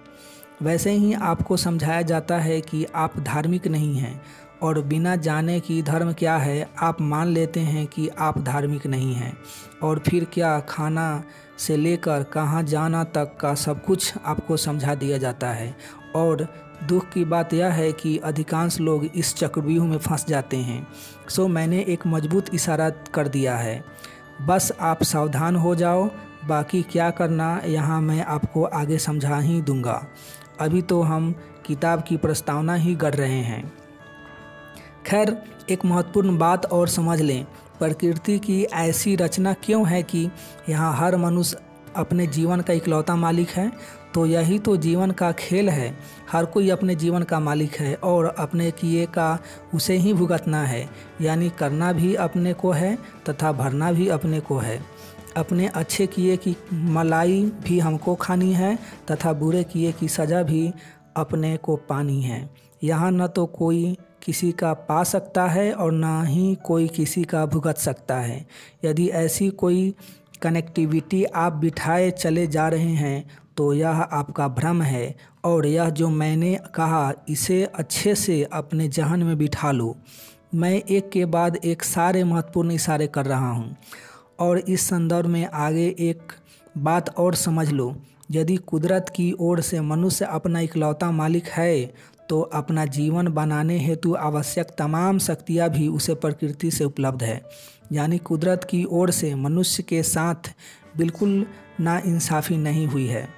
वैसे ही आपको समझाया जाता है कि आप धार्मिक नहीं हैं, और बिना जाने कि धर्म क्या है आप मान लेते हैं कि आप धार्मिक नहीं हैं, और फिर क्या खाना से लेकर कहाँ जाना तक का सब कुछ आपको समझा दिया जाता है। और दुख की बात यह है कि अधिकांश लोग इस चक्रव्यूह में फंस जाते हैं। सो मैंने एक मजबूत इशारा कर दिया है, बस आप सावधान हो जाओ। बाकी क्या करना यहाँ मैं आपको आगे समझा ही दूंगा। अभी तो हम किताब की प्रस्तावना ही कर रहे हैं। खैर, एक महत्वपूर्ण बात और समझ लें, प्रकृति की ऐसी रचना क्यों है कि यहाँ हर मनुष्य अपने जीवन का इकलौता मालिक है। तो यही तो जीवन का खेल है। हर कोई अपने जीवन का मालिक है, और अपने किए का उसे ही भुगतना है। यानी करना भी अपने को है तथा भरना भी अपने को है। अपने अच्छे किए की मलाई भी हमको खानी है, तथा बुरे किए की सज़ा भी अपने को पानी है। यहाँ न तो कोई किसी का पा सकता है और ना ही कोई किसी का भुगत सकता है। यदि ऐसी कोई कनेक्टिविटी आप बिठाए चले जा रहे हैं तो यह आपका भ्रम है, और यह जो मैंने कहा इसे अच्छे से अपने जहन में बिठा लो। मैं एक के बाद एक सारे महत्वपूर्ण इशारे कर रहा हूँ, और इस संदर्भ में आगे एक बात और समझ लो। यदि कुदरत की ओर से मनुष्य अपना इकलौता मालिक है तो अपना जीवन बनाने हेतु आवश्यक तमाम शक्तियाँ भी उसे प्रकृति से उपलब्ध है। यानी कुदरत की ओर से मनुष्य के साथ बिल्कुल नाइंसाफ़ी नहीं हुई है।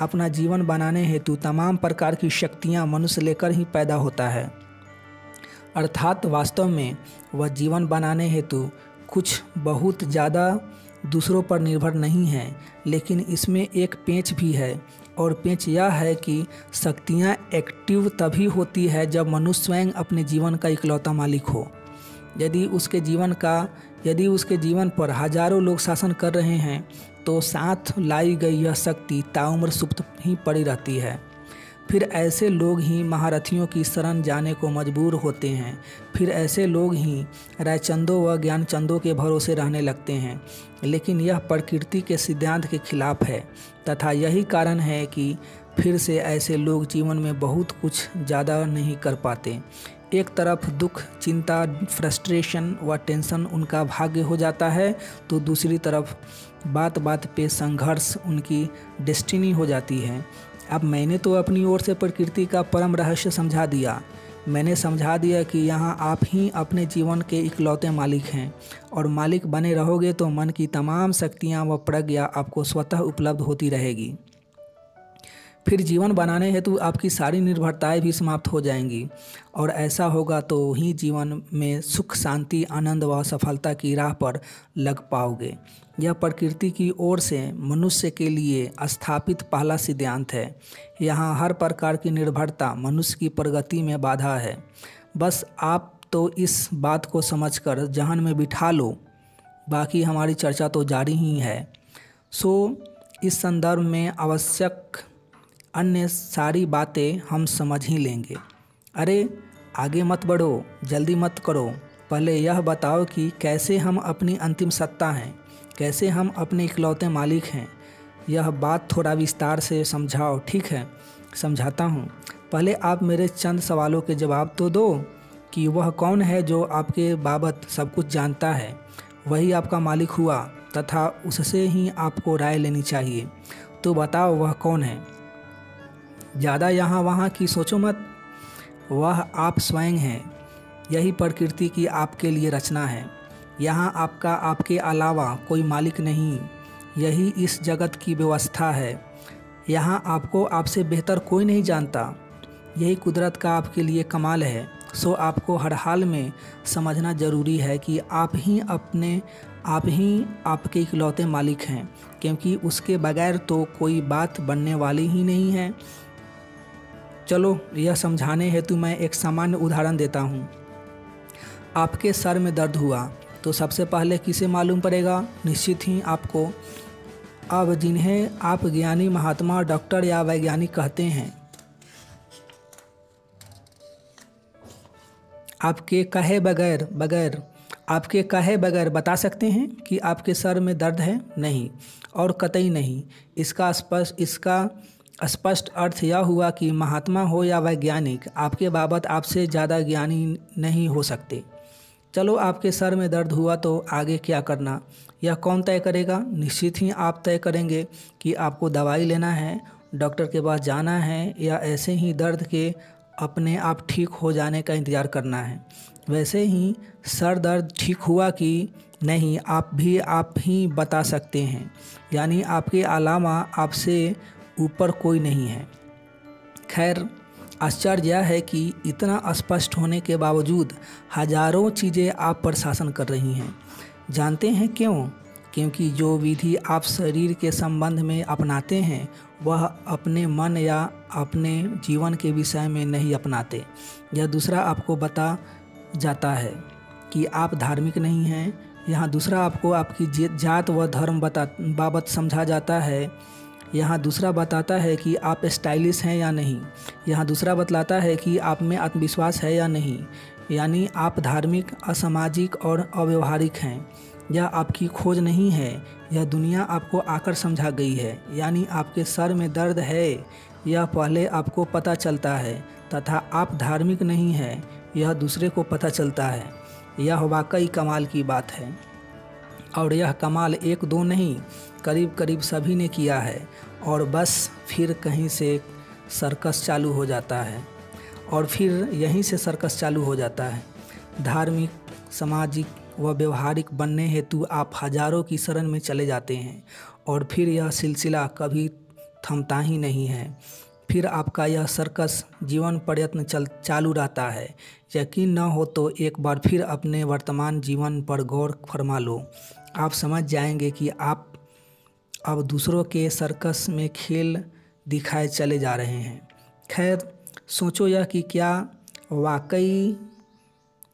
अपना जीवन बनाने हेतु तमाम प्रकार की शक्तियाँ मनुष्य लेकर ही पैदा होता है, अर्थात वास्तव में वह जीवन बनाने हेतु कुछ बहुत ज़्यादा दूसरों पर निर्भर नहीं है। लेकिन इसमें एक पेंच भी है, और पेंच यह है कि शक्तियाँ एक्टिव तभी होती है जब मनुष्य स्वयं अपने जीवन का इकलौता मालिक हो। यदि उसके जीवन पर हजारों लोग शासन कर रहे हैं तो साथ लाई गई यह शक्ति ताउम्र सुप्त ही पड़ी रहती है। फिर ऐसे लोग ही महारथियों की शरण जाने को मजबूर होते हैं। फिर ऐसे लोग ही रायचंदों व ज्ञानचंदों के भरोसे रहने लगते हैं। लेकिन यह प्रकृति के सिद्धांत के खिलाफ है, तथा यही कारण है कि फिर से ऐसे लोग जीवन में बहुत कुछ ज़्यादा नहीं कर पाते। एक तरफ दुख, चिंता, फ्रस्ट्रेशन व टेंशन उनका भाग्य हो जाता है, तो दूसरी तरफ बात बात पे संघर्ष उनकी डेस्टिनी हो जाती है। अब मैंने तो अपनी ओर से प्रकृति का परम रहस्य समझा दिया। मैंने समझा दिया कि यहाँ आप ही अपने जीवन के इकलौते मालिक हैं, और मालिक बने रहोगे तो मन की तमाम शक्तियाँ व प्रज्ञा आपको स्वतः उपलब्ध होती रहेगी। फिर जीवन बनाने हेतु आपकी सारी निर्भरताएं भी समाप्त हो जाएंगी, और ऐसा होगा तो ही जीवन में सुख, शांति, आनंद व सफलता की राह पर लग पाओगे। यह प्रकृति की ओर से मनुष्य के लिए स्थापित पहला सिद्धांत है। यहाँ हर प्रकार की निर्भरता मनुष्य की प्रगति में बाधा है। बस आप तो इस बात को समझकर जहन में बिठा लो, बाकी हमारी चर्चा तो जारी ही है। इस संदर्भ में आवश्यक अन्य सारी बातें हम समझ ही लेंगे। अरे आगे मत बढ़ो, जल्दी मत करो, पहले यह बताओ कि कैसे हम अपनी अंतिम सत्ता हैं, कैसे हम अपने इकलौते मालिक हैं। यह बात थोड़ा विस्तार से समझाओ। ठीक है, समझाता हूँ। पहले आप मेरे चंद सवालों के जवाब तो दो कि वह कौन है जो आपके बाबत सब कुछ जानता है। वही आपका मालिक हुआ, तथा उससे ही आपको राय लेनी चाहिए। तो बताओ वह कौन है। ज़्यादा यहाँ वहाँ की सोचो मत, वह आप स्वयं हैं। यही प्रकृति की आपके लिए रचना है। यहाँ आपके अलावा कोई मालिक नहीं। यही इस जगत की व्यवस्था है। यहाँ आपको आपसे बेहतर कोई नहीं जानता। यही कुदरत का आपके लिए कमाल है। आपको हर हाल में समझना ज़रूरी है कि आप ही आपके इकलौते मालिक हैं, क्योंकि उसके बगैर तो कोई बात बनने वाली ही नहीं है। चलो, यह समझाने हेतु मैं एक सामान्य उदाहरण देता हूँ। आपके सर में दर्द हुआ तो सबसे पहले किसे मालूम पड़ेगा? निश्चित ही आपको। अब जिन्हें आप ज्ञानी, महात्मा, डॉक्टर या वैज्ञानिक कहते हैं, आपके कहे बगैर बता सकते हैं कि आपके सर में दर्द है? नहीं, और कतई नहीं। इसका स्पष्ट अर्थ यह हुआ कि महात्मा हो या वैज्ञानिक, आपके बाबत आपसे ज़्यादा ज्ञानी नहीं हो सकते। चलो, आपके सर में दर्द हुआ तो आगे क्या करना, यह कौन तय करेगा? निश्चित ही आप तय करेंगे कि आपको दवाई लेना है, डॉक्टर के पास जाना है, या ऐसे ही दर्द के अपने आप ठीक हो जाने का इंतज़ार करना है। वैसे ही सर दर्द ठीक हुआ कि नहीं, आप ही बता सकते हैं। यानी आपके अलावा आपसे ऊपर कोई नहीं है। खैर, आश्चर्य यह है कि इतना स्पष्ट होने के बावजूद हजारों चीज़ें आप पर शासन कर रही हैं। जानते हैं क्यों? क्योंकि जो विधि आप शरीर के संबंध में अपनाते हैं वह अपने मन या अपने जीवन के विषय में नहीं अपनाते। यह दूसरा आपको बता जाता है कि आप धार्मिक नहीं हैं। यहाँ दूसरा आपको आपकी जात व धर्म बाबत समझा जाता है। यहाँ दूसरा बताता है कि आप स्टाइलिश हैं या नहीं। यहाँ दूसरा बतलाता है कि आप में आत्मविश्वास है या नहीं। यानी आप धार्मिक, असामाजिक और अव्यवहारिक हैं। यह आपकी खोज नहीं है, यह दुनिया आपको आकर समझा गई है। यानी आपके सर में दर्द है, यह पहले आपको पता चलता है, तथा आप धार्मिक नहीं हैं, यह दूसरे को पता चलता है। यह वाकई कमाल की बात है, और यह कमाल एक दो नहीं, करीब करीब सभी ने किया है। और बस फिर कहीं से सर्कस चालू हो जाता है, और फिर यहीं से सर्कस चालू हो जाता है। धार्मिक, सामाजिक व व्यवहारिक बनने हेतु आप हजारों की शरण में चले जाते हैं, और फिर यह सिलसिला कभी थमता ही नहीं है। फिर आपका यह सर्कस जीवन प्रयत्न चालू रहता है। यकीन न हो तो एक बार फिर अपने वर्तमान जीवन पर गौर फरमा लो। आप समझ जाएंगे कि आप अब दूसरों के सर्कस में खेल दिखाए चले जा रहे हैं। खैर, सोचो यह कि क्या वाकई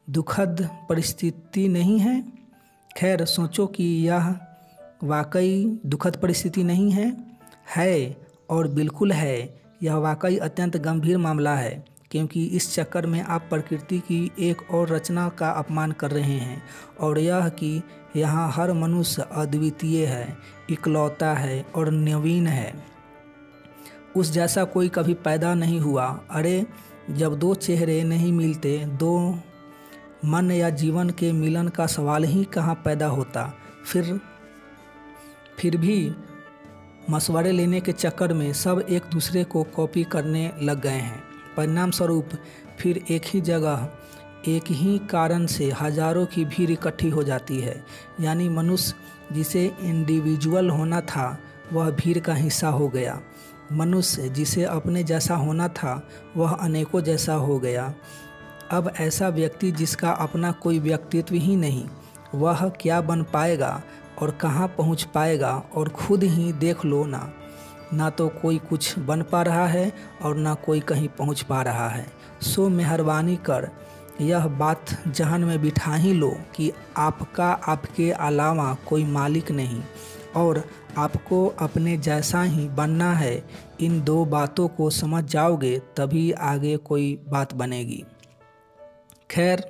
दुखद परिस्थिति नहीं है? खैर सोचो कि यह वाकई दुखद परिस्थिति नहीं है? है, और बिल्कुल है। यह वाकई अत्यंत गंभीर मामला है, क्योंकि इस चक्कर में आप प्रकृति की एक और रचना का अपमान कर रहे हैं, और यह कि यहाँ हर मनुष्य अद्वितीय है, इकलौता है और नवीन है। उस जैसा कोई कभी पैदा नहीं हुआ। अरे, जब दो चेहरे नहीं मिलते, दो मन या जीवन के मिलन का सवाल ही कहाँ पैदा होता। फिर भी मशवरे लेने के चक्कर में सब एक दूसरे को कॉपी करने लग गए हैं। परिणाम स्वरूप फिर एक ही जगह, एक ही कारण से हजारों की भीड़ इकट्ठी हो जाती है। यानी मनुष्य जिसे इंडिविजुअल होना था, वह भीड़ का हिस्सा हो गया। मनुष्य जिसे अपने जैसा होना था, वह अनेकों जैसा हो गया। अब ऐसा व्यक्ति जिसका अपना कोई व्यक्तित्व ही नहीं, वह क्या बन पाएगा और कहाँ पहुँच पाएगा? और खुद ही देख लो ना तो कोई कुछ बन पा रहा है और ना कोई कहीं पहुँच पा रहा है। सो मेहरबानी कर यह बात जहन में बिठा ही लो कि आपका आपके अलावा कोई मालिक नहीं, और आपको अपने जैसा ही बनना है। इन दो बातों को समझ जाओगे तभी आगे कोई बात बनेगी। खैर,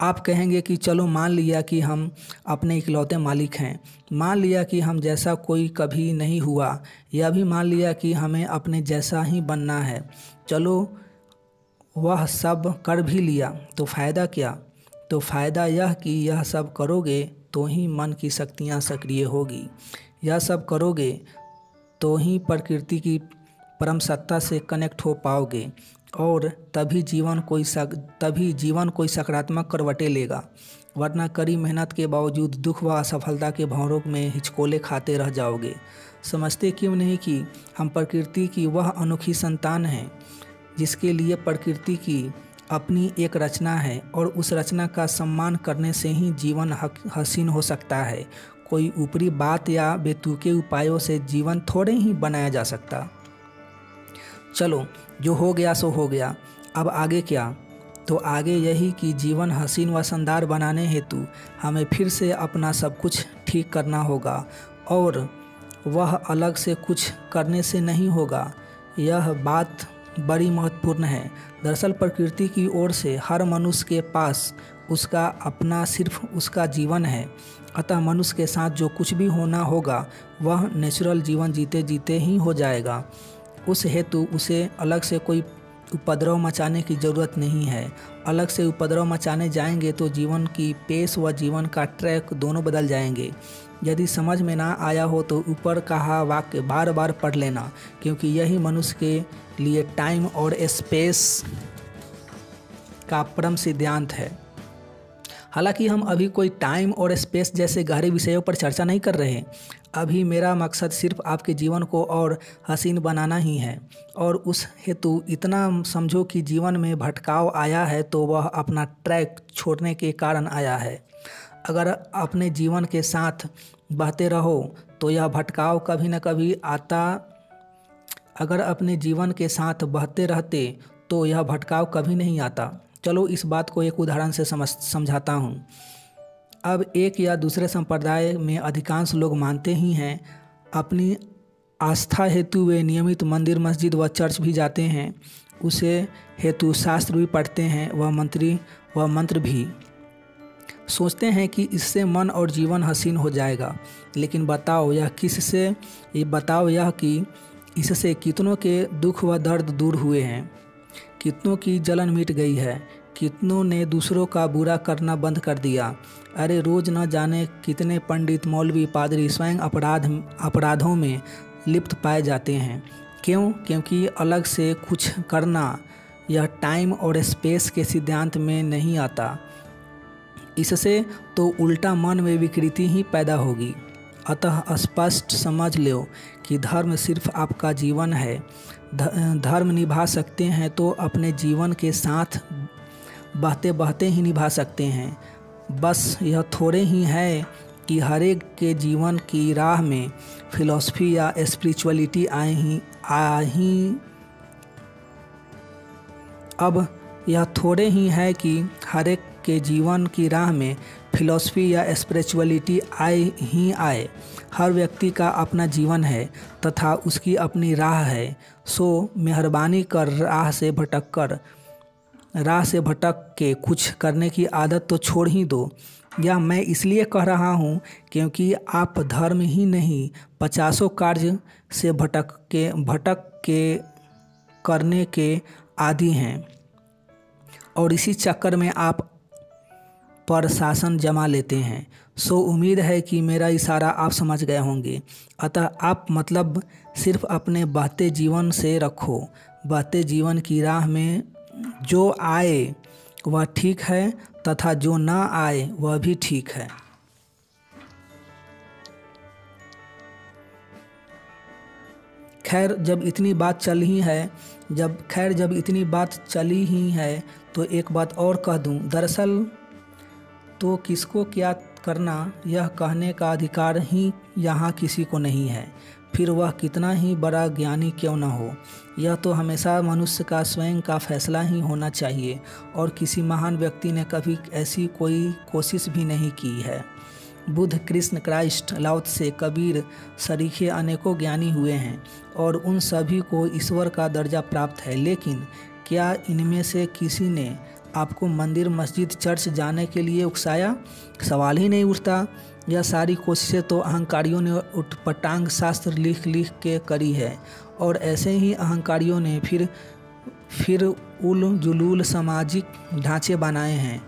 आप कहेंगे कि चलो मान लिया कि हम अपने इकलौते मालिक हैं, मान लिया कि हम जैसा कोई कभी नहीं हुआ, यह भी मान लिया कि हमें अपने जैसा ही बनना है। चलो वह सब कर भी लिया, तो फ़ायदा क्या? तो फ़ायदा यह कि यह सब करोगे तो ही मन की शक्तियाँ सक्रिय होगी। यह सब करोगे तो ही प्रकृति की परम सत्ता से कनेक्ट हो पाओगे, और तभी जीवन कोई सकारात्मक करवटें लेगा। वरना कड़ी मेहनत के बावजूद दुख व असफलता के भंवरों में हिचकोले खाते रह जाओगे। समझते क्यों नहीं कि हम प्रकृति की वह अनोखी संतान हैं, जिसके लिए प्रकृति की अपनी एक रचना है, और उस रचना का सम्मान करने से ही जीवन हसीन हो सकता है। कोई ऊपरी बात या बेतुके उपायों से जीवन थोड़े ही बनाया जा सकता। चलो, जो हो गया सो हो गया, अब आगे क्या? तो आगे यही कि जीवन हसीन व शानदार बनाने हेतु हमें फिर से अपना सब कुछ ठीक करना होगा, और वह अलग से कुछ करने से नहीं होगा। यह बात बड़ी महत्वपूर्ण है। दरअसल प्रकृति की ओर से हर मनुष्य के पास उसका अपना सिर्फ उसका जीवन है। अतः मनुष्य के साथ जो कुछ भी होना होगा, वह नेचुरल जीवन जीते जीते ही हो जाएगा। उस हेतु उसे अलग से कोई उपद्रव मचाने की ज़रूरत नहीं है। अलग से उपद्रव मचाने जाएंगे तो जीवन की पेस व जीवन का ट्रैक दोनों बदल जाएंगे। यदि समझ में ना आया हो तो ऊपर कहा वाक्य बार बार पढ़ लेना, क्योंकि यही मनुष्य के लिए टाइम और स्पेस का परम सिद्धांत है। हालांकि हम अभी कोई टाइम और स्पेस जैसे गहरे विषयों पर चर्चा नहीं कर रहे। अभी मेरा मकसद सिर्फ आपके जीवन को और हसीन बनाना ही है, और उस हेतु इतना समझो कि जीवन में भटकाव आया है तो वह अपना ट्रैक छोड़ने के कारण आया है। अगर अपने जीवन के साथ बहते रहो तो यह भटकाव कभी न कभी आता। अगर अपने जीवन के साथ बहते रहते तो यह भटकाव कभी नहीं आता। चलो इस बात को एक उदाहरण से समझाता हूँ। अब एक या दूसरे संप्रदाय में अधिकांश लोग मानते ही हैं। अपनी आस्था हेतु वे नियमित मंदिर, मस्जिद व चर्च भी जाते हैं। उसे हेतु शास्त्र भी पढ़ते हैं व मंत्र भी। सोचते हैं कि इससे मन और जीवन हसीन हो जाएगा, लेकिन बताओ यह कि इससे कितनों के दुख व दर्द दूर हुए हैं, कितनों की जलन मिट गई है, कितनों ने दूसरों का बुरा करना बंद कर दिया। अरे रोज न जाने कितने पंडित, मौलवी, पादरी स्वयं अपराधों में लिप्त पाए जाते हैं। क्यों? क्योंकि अलग से कुछ करना यह टाइम और स्पेस के सिद्धांत में नहीं आता। इससे तो उल्टा मन में विकृति ही पैदा होगी। अतः स्पष्ट समझ लो कि धर्म सिर्फ आपका जीवन है। धर्म निभा सकते हैं तो अपने जीवन के साथ बहते बहते ही निभा सकते हैं। बस यह थोड़े ही है कि हर एक के जीवन की राह में फिलॉसफी या स्पिरिचुअलिटी अब यह थोड़े ही है कि हर एक के जीवन की राह में फिलॉसफी या स्पिरिचुअलिटी आए। हर व्यक्ति का अपना जीवन है तथा उसकी अपनी राह है। सो मेहरबानी कर राह से भटक के कुछ करने की आदत तो छोड़ ही दो। यह मैं इसलिए कह रहा हूँ क्योंकि आप धर्म ही नहीं 50 कार्य से भटक के करने के आदी हैं और इसी चक्कर में आप पर शासन जमा लेते हैं। सो उम्मीद है कि मेरा इशारा आप समझ गए होंगे। अतः आप मतलब सिर्फ अपने बहते जीवन से रखो। बहते जीवन की राह में जो आए वह ठीक है तथा जो ना आए वह भी ठीक है। खैर जब इतनी बात चली ही है तो एक बात और कह दूं। दरअसल तो किसको क्या करना यह कहने का अधिकार ही यहाँ किसी को नहीं है, फिर वह कितना ही बड़ा ज्ञानी क्यों न हो। यह तो हमेशा मनुष्य का स्वयं का फैसला ही होना चाहिए और किसी महान व्यक्ति ने कभी ऐसी कोई कोशिश भी नहीं की है। बुद्ध, कृष्ण, क्राइस्ट, लाओ त्से, कबीर सरीखे अनेकों ज्ञानी हुए हैं और उन सभी को ईश्वर का दर्जा प्राप्त है। लेकिन क्या इनमें से किसी ने आपको मंदिर, मस्जिद, चर्च जाने के लिए उकसाया? सवाल ही नहीं उठता। यह सारी कोशिशें तो अहंकारियों ने उटपटांग शास्त्र लिख के करी है और ऐसे ही अहंकारियों ने फिर उल जुलूल सामाजिक ढांचे बनाए हैं।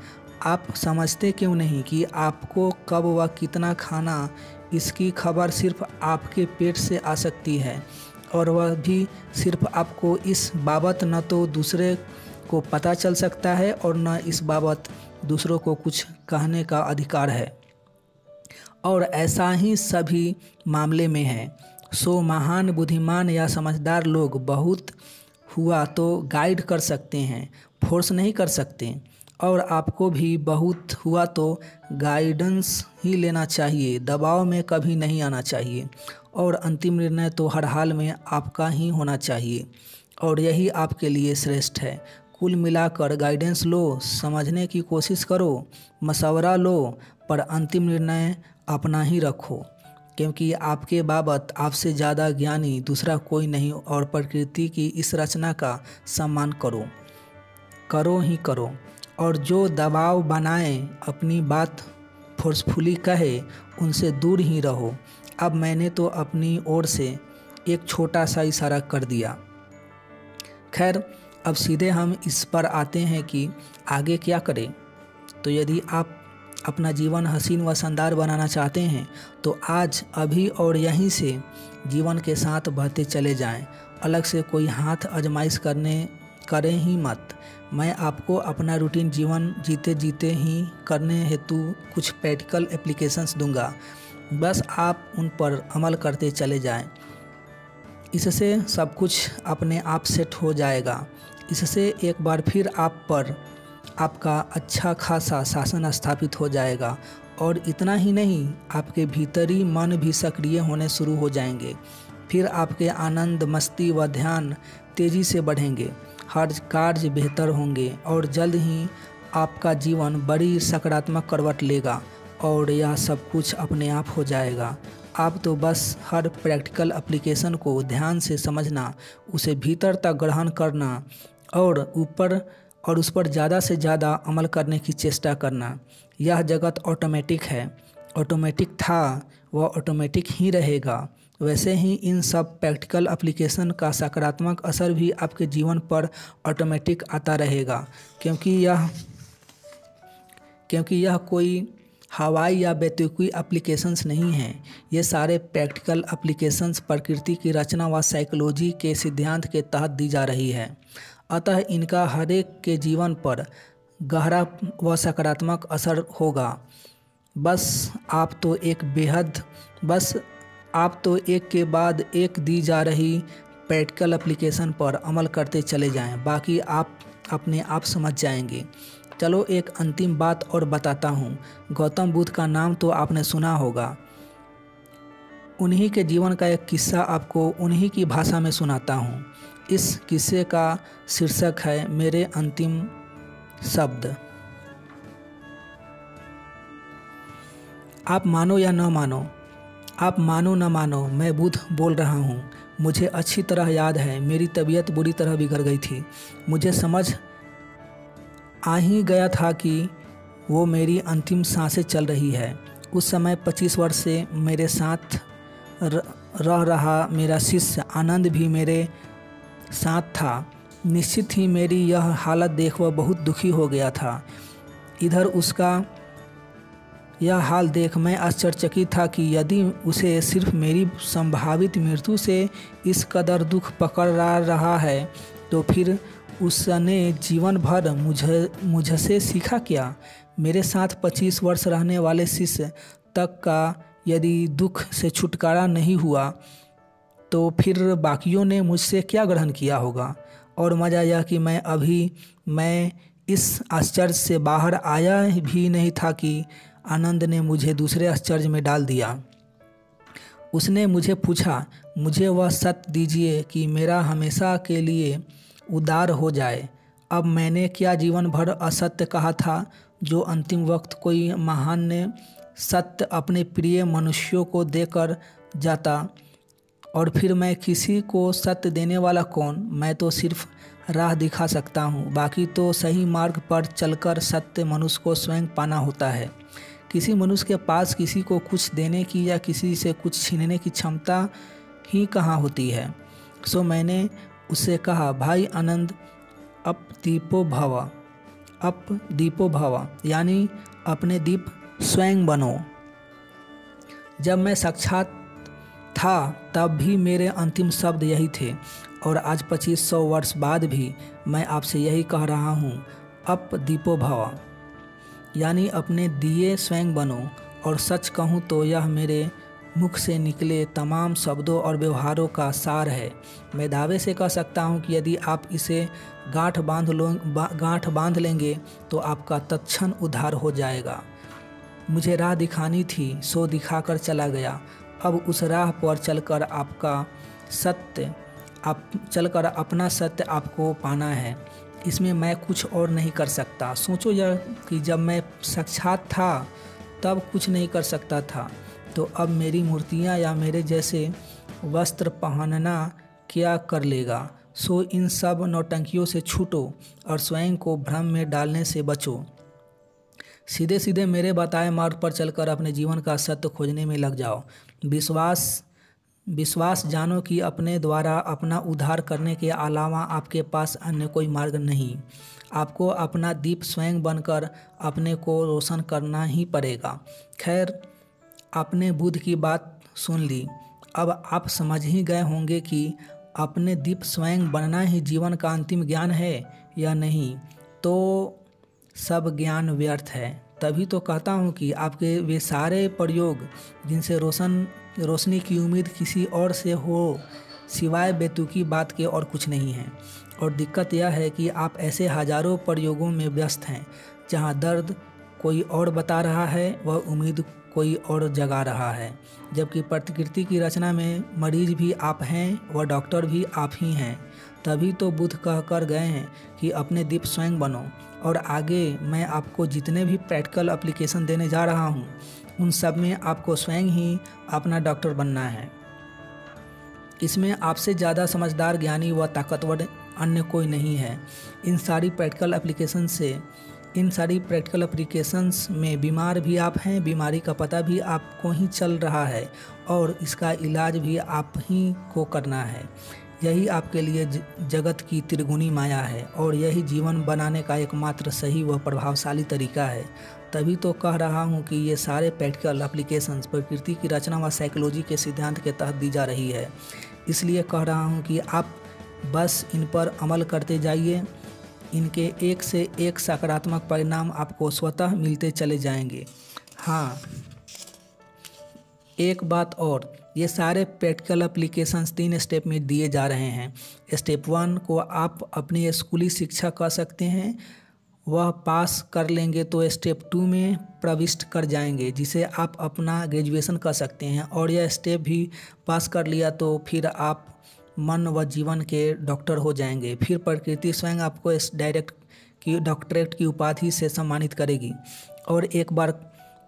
आप समझते क्यों नहीं कि आपको कब व कितना खाना, इसकी खबर सिर्फ आपके पेट से आ सकती है और वह भी सिर्फ आपको इस बाबत न तो दूसरे को पता चल सकता है और न इस बाबत दूसरों को कुछ कहने का अधिकार है। और ऐसा ही सभी मामले में है। सो महान, बुद्धिमान या समझदार लोग बहुत हुआ तो गाइड कर सकते हैं, फोर्स नहीं कर सकते। और आपको भी बहुत हुआ तो गाइडेंस ही लेना चाहिए, दबाव में कभी नहीं आना चाहिए। और अंतिम निर्णय तो हर हाल में आपका ही होना चाहिए और यही आपके लिए श्रेष्ठ है। कुल मिलाकर गाइडेंस लो, समझने की कोशिश करो, मशवरा लो, पर अंतिम निर्णय अपना ही रखो, क्योंकि आपके बाबत आपसे ज़्यादा ज्ञानी दूसरा कोई नहीं। और प्रकृति की इस रचना का सम्मान करो ही करो। और जो दबाव बनाए, अपनी बात फोर्सफुली कहे, उनसे दूर ही रहो। अब मैंने तो अपनी ओर से एक छोटा सा इशारा कर दिया। खैर अब सीधे हम इस पर आते हैं कि आगे क्या करें। तो यदि आप अपना जीवन हसीन व शानदार बनाना चाहते हैं तो आज, अभी और यहीं से जीवन के साथ बहते चले जाएं। अलग से कोई हाथ आजमाइश करें ही मत। मैं आपको अपना रूटीन जीवन जीते ही करने हेतु कुछ प्रैक्टिकल एप्लीकेशंस दूंगा, बस आप उन पर अमल करते चले जाएं। इससे सब कुछ अपने आप सेट हो जाएगा। इससे एक बार फिर आप पर आपका अच्छा खासा शासन स्थापित हो जाएगा। और इतना ही नहीं, आपके भीतरी मन भी सक्रिय होने शुरू हो जाएंगे। फिर आपके आनंद, मस्ती व ध्यान तेज़ी से बढ़ेंगे, हर कार्य बेहतर होंगे और जल्द ही आपका जीवन बड़ी सकारात्मक करवट लेगा और यह सब कुछ अपने आप हो जाएगा। आप तो बस हर प्रैक्टिकल एप्लीकेशन को ध्यान से समझना, उसे भीतर तक ग्रहण करना और ऊपर और उस पर ज़्यादा से ज़्यादा अमल करने की चेष्टा करना। यह जगत ऑटोमेटिक है, ऑटोमेटिक था, वह ऑटोमेटिक ही रहेगा। वैसे ही इन सब प्रैक्टिकल एप्लीकेशन का सकारात्मक असर भी आपके जीवन पर ऑटोमेटिक आता रहेगा, क्योंकि यह कोई हवाई या बेतुकी एप्लीकेशंस नहीं हैं। ये सारे प्रैक्टिकल एप्लीकेशंस प्रकृति की रचना व साइकोलॉजी के सिद्धांत के तहत दी जा रही है। अतः इनका हर एक के जीवन पर गहरा व सकारात्मक असर होगा। बस आप तो एक के बाद एक दी जा रही प्रैक्टिकल एप्लीकेशन पर अमल करते चले जाएं, बाकी आप अपने आप समझ जाएंगे। चलो एक अंतिम बात और बताता हूँ। गौतम बुद्ध का नाम तो आपने सुना होगा। उन्हीं के जीवन का एक किस्सा आपको उन्हीं की भाषा में सुनाता हूँ। इस किस्से का शीर्षक है मेरे अंतिम शब्द। आप मानो या न मानो, आप मानो न मानो, मैं बुद्ध बोल रहा हूँ। मुझे अच्छी तरह याद है, मेरी तबीयत बुरी तरह बिगड़ गई थी। मुझे समझ आ ही गया था कि वो मेरी अंतिम सांसें चल रही है। उस समय 25 वर्ष से मेरे साथ रह रहा मेरा शिष्य आनंद भी मेरे साथ था। निश्चित ही मेरी यह हालत देख वह बहुत दुखी हो गया था। इधर उसका यह हाल देख मैं आश्चर्यचकित था कि यदि उसे सिर्फ मेरी संभावित मृत्यु से इस कदर दुख पकड़ रहा है, तो फिर उसने जीवन भर मुझसे सीखा क्या? मेरे साथ 25 वर्ष रहने वाले शिष्य तक का यदि दुख से छुटकारा नहीं हुआ, तो फिर बाकियों ने मुझसे क्या ग्रहण किया होगा? और मज़ा यह कि मैं इस आश्चर्य से बाहर आया भी नहीं था कि आनंद ने मुझे दूसरे आश्चर्य में डाल दिया। उसने मुझे पूछा, मुझे वह सत्य दीजिए कि मेरा हमेशा के लिए उदार हो जाए। अब मैंने क्या जीवन भर असत्य कहा था? जो अंतिम वक्त कोई महान ने सत्य अपने प्रिय मनुष्यों को देकर जाता, और फिर मैं किसी को सत्य देने वाला कौन? मैं तो सिर्फ राह दिखा सकता हूँ। बाकी तो सही मार्ग पर चलकर सत्य मनुष्य को स्वयं पाना होता है। किसी मनुष्य के पास किसी को कुछ देने की या किसी से कुछ छीनने की क्षमता ही कहाँ होती है। सो मैंने उससे कहा, भाई आनंद, अप दीपो भव, यानी अपने दीप स्वयं बनो। जब मैं साक्षात था तब भी मेरे अंतिम शब्द यही थे, और आज 2500 वर्ष बाद भी मैं आपसे यही कह रहा हूँ, अप दीपो भव, यानी अपने दिए स्वयं बनो। और सच कहूँ तो यह मेरे मुख से निकले तमाम शब्दों और व्यवहारों का सार है। मैं दावे से कह सकता हूँ कि यदि आप इसे गांठ बांध लेंगे तो आपका तत्क्षण उद्धार हो जाएगा। मुझे राह दिखानी थी, सो दिखाकर चला गया। अब उस राह पर चलकर अपना सत्य आपको पाना है। इसमें मैं कुछ और नहीं कर सकता। सोचो यह कि जब मैं साक्षात था तब कुछ नहीं कर सकता था, तो अब मेरी मूर्तियाँ या मेरे जैसे वस्त्र पहनना क्या कर लेगा। सो इन सब नौटंकियों से छूटो और स्वयं को भ्रम में डालने से बचो। सीधे सीधे मेरे बताए मार्ग पर चलकर अपने जीवन का सत्य खोजने में लग जाओ। विश्वास जानो कि अपने द्वारा अपना उद्धार करने के अलावा आपके पास अन्य कोई मार्ग नहीं। आपको अपना दीप स्वयं बनकर अपने को रोशन करना ही पड़ेगा। खैर, आपने बुद्ध की बात सुन ली। अब आप समझ ही गए होंगे कि अपने दीप स्वयं बनना ही जीवन का अंतिम ज्ञान है या नहीं, तो सब ज्ञान व्यर्थ है। तभी तो कहता हूँ कि आपके वे सारे प्रयोग जिनसे रोशनी की उम्मीद किसी और से हो सिवाय बेतुकी बात के और कुछ नहीं है। और दिक्कत यह है कि आप ऐसे हजारों प्रयोगों में व्यस्त हैं जहाँ दर्द कोई और बता रहा है, वह उम्मीद कोई और जगा रहा है। जबकि प्रकृति की रचना में मरीज भी आप हैं व डॉक्टर भी आप ही हैं। तभी तो बुद्ध कह कर गए हैं कि अपने दीप स्वयं बनो। और आगे मैं आपको जितने भी प्रैक्टिकल एप्लीकेशन देने जा रहा हूँ, उन सब में आपको स्वयं ही अपना डॉक्टर बनना है। इसमें आपसे ज़्यादा समझदार, ज्ञानी व ताकतवर अन्य कोई नहीं है। इन सारी प्रैक्टिकल एप्लीकेशंस में बीमार भी आप हैं, बीमारी का पता भी आपको ही चल रहा है और इसका इलाज भी आप ही को करना है। यही आपके लिए जगत की त्रिगुणी माया है और यही जीवन बनाने का एकमात्र सही व प्रभावशाली तरीका है। तभी तो कह रहा हूँ कि ये सारे प्रैक्टिकल एप्लीकेशंस प्रकृति की रचना व साइकोलॉजी के सिद्धांत के तहत दी जा रही है। इसलिए कह रहा हूँ कि आप बस इन पर अमल करते जाइए। इनके एक से एक सकारात्मक परिणाम आपको स्वतः मिलते चले जाएंगे। हाँ, एक बात और, ये सारे प्रैक्टिकल एप्लीकेशंस 3 स्टेप में दिए जा रहे हैं। स्टेप 1 को आप अपनी स्कूली शिक्षा कर सकते हैं, वह पास कर लेंगे तो स्टेप 2 में प्रविष्ट कर जाएंगे, जिसे आप अपना ग्रेजुएशन कर सकते हैं। और यह स्टेप भी पास कर लिया तो फिर आप मन व जीवन के डॉक्टर हो जाएंगे। फिर प्रकृति स्वयं आपको इस डॉक्टरेट की उपाधि से सम्मानित करेगी। और एक बार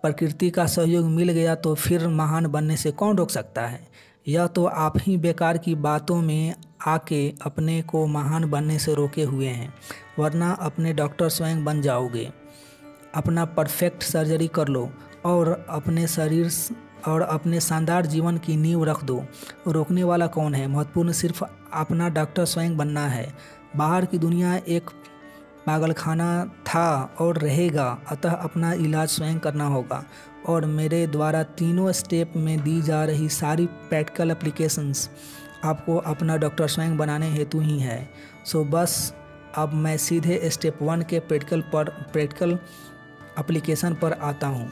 प्रकृति का सहयोग मिल गया तो फिर महान बनने से कौन रोक सकता है। यह तो आप ही बेकार की बातों में आके अपने को महान बनने से रोके हुए हैं, वरना अपने डॉक्टर स्वयं बन जाओगे। अपना परफेक्ट सर्जरी कर लो और अपने शरीर और अपने शानदार जीवन की नींव रख दो। रोकने वाला कौन है? महत्वपूर्ण सिर्फ अपना डॉक्टर स्वयं बनना है। बाहर की दुनिया एक पागलखाना था और रहेगा, अतः अपना इलाज स्वयं करना होगा। और मेरे द्वारा तीनों स्टेप में दी जा रही सारी प्रैक्टिकल एप्लीकेशंस आपको अपना डॉक्टर स्वयं बनाने हेतु ही है। सो बस अब मैं सीधे स्टेप 1 के प्रैक्टिकल एप्लीकेशन पर आता हूँ।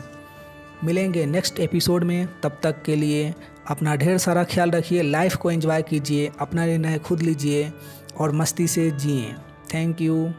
मिलेंगे नेक्स्ट एपिसोड में, तब तक के लिए अपना ढेर सारा ख्याल रखिए। लाइफ को एंजॉय कीजिए, अपना निर्णय खुद लीजिए और मस्ती से जिए। Thank you.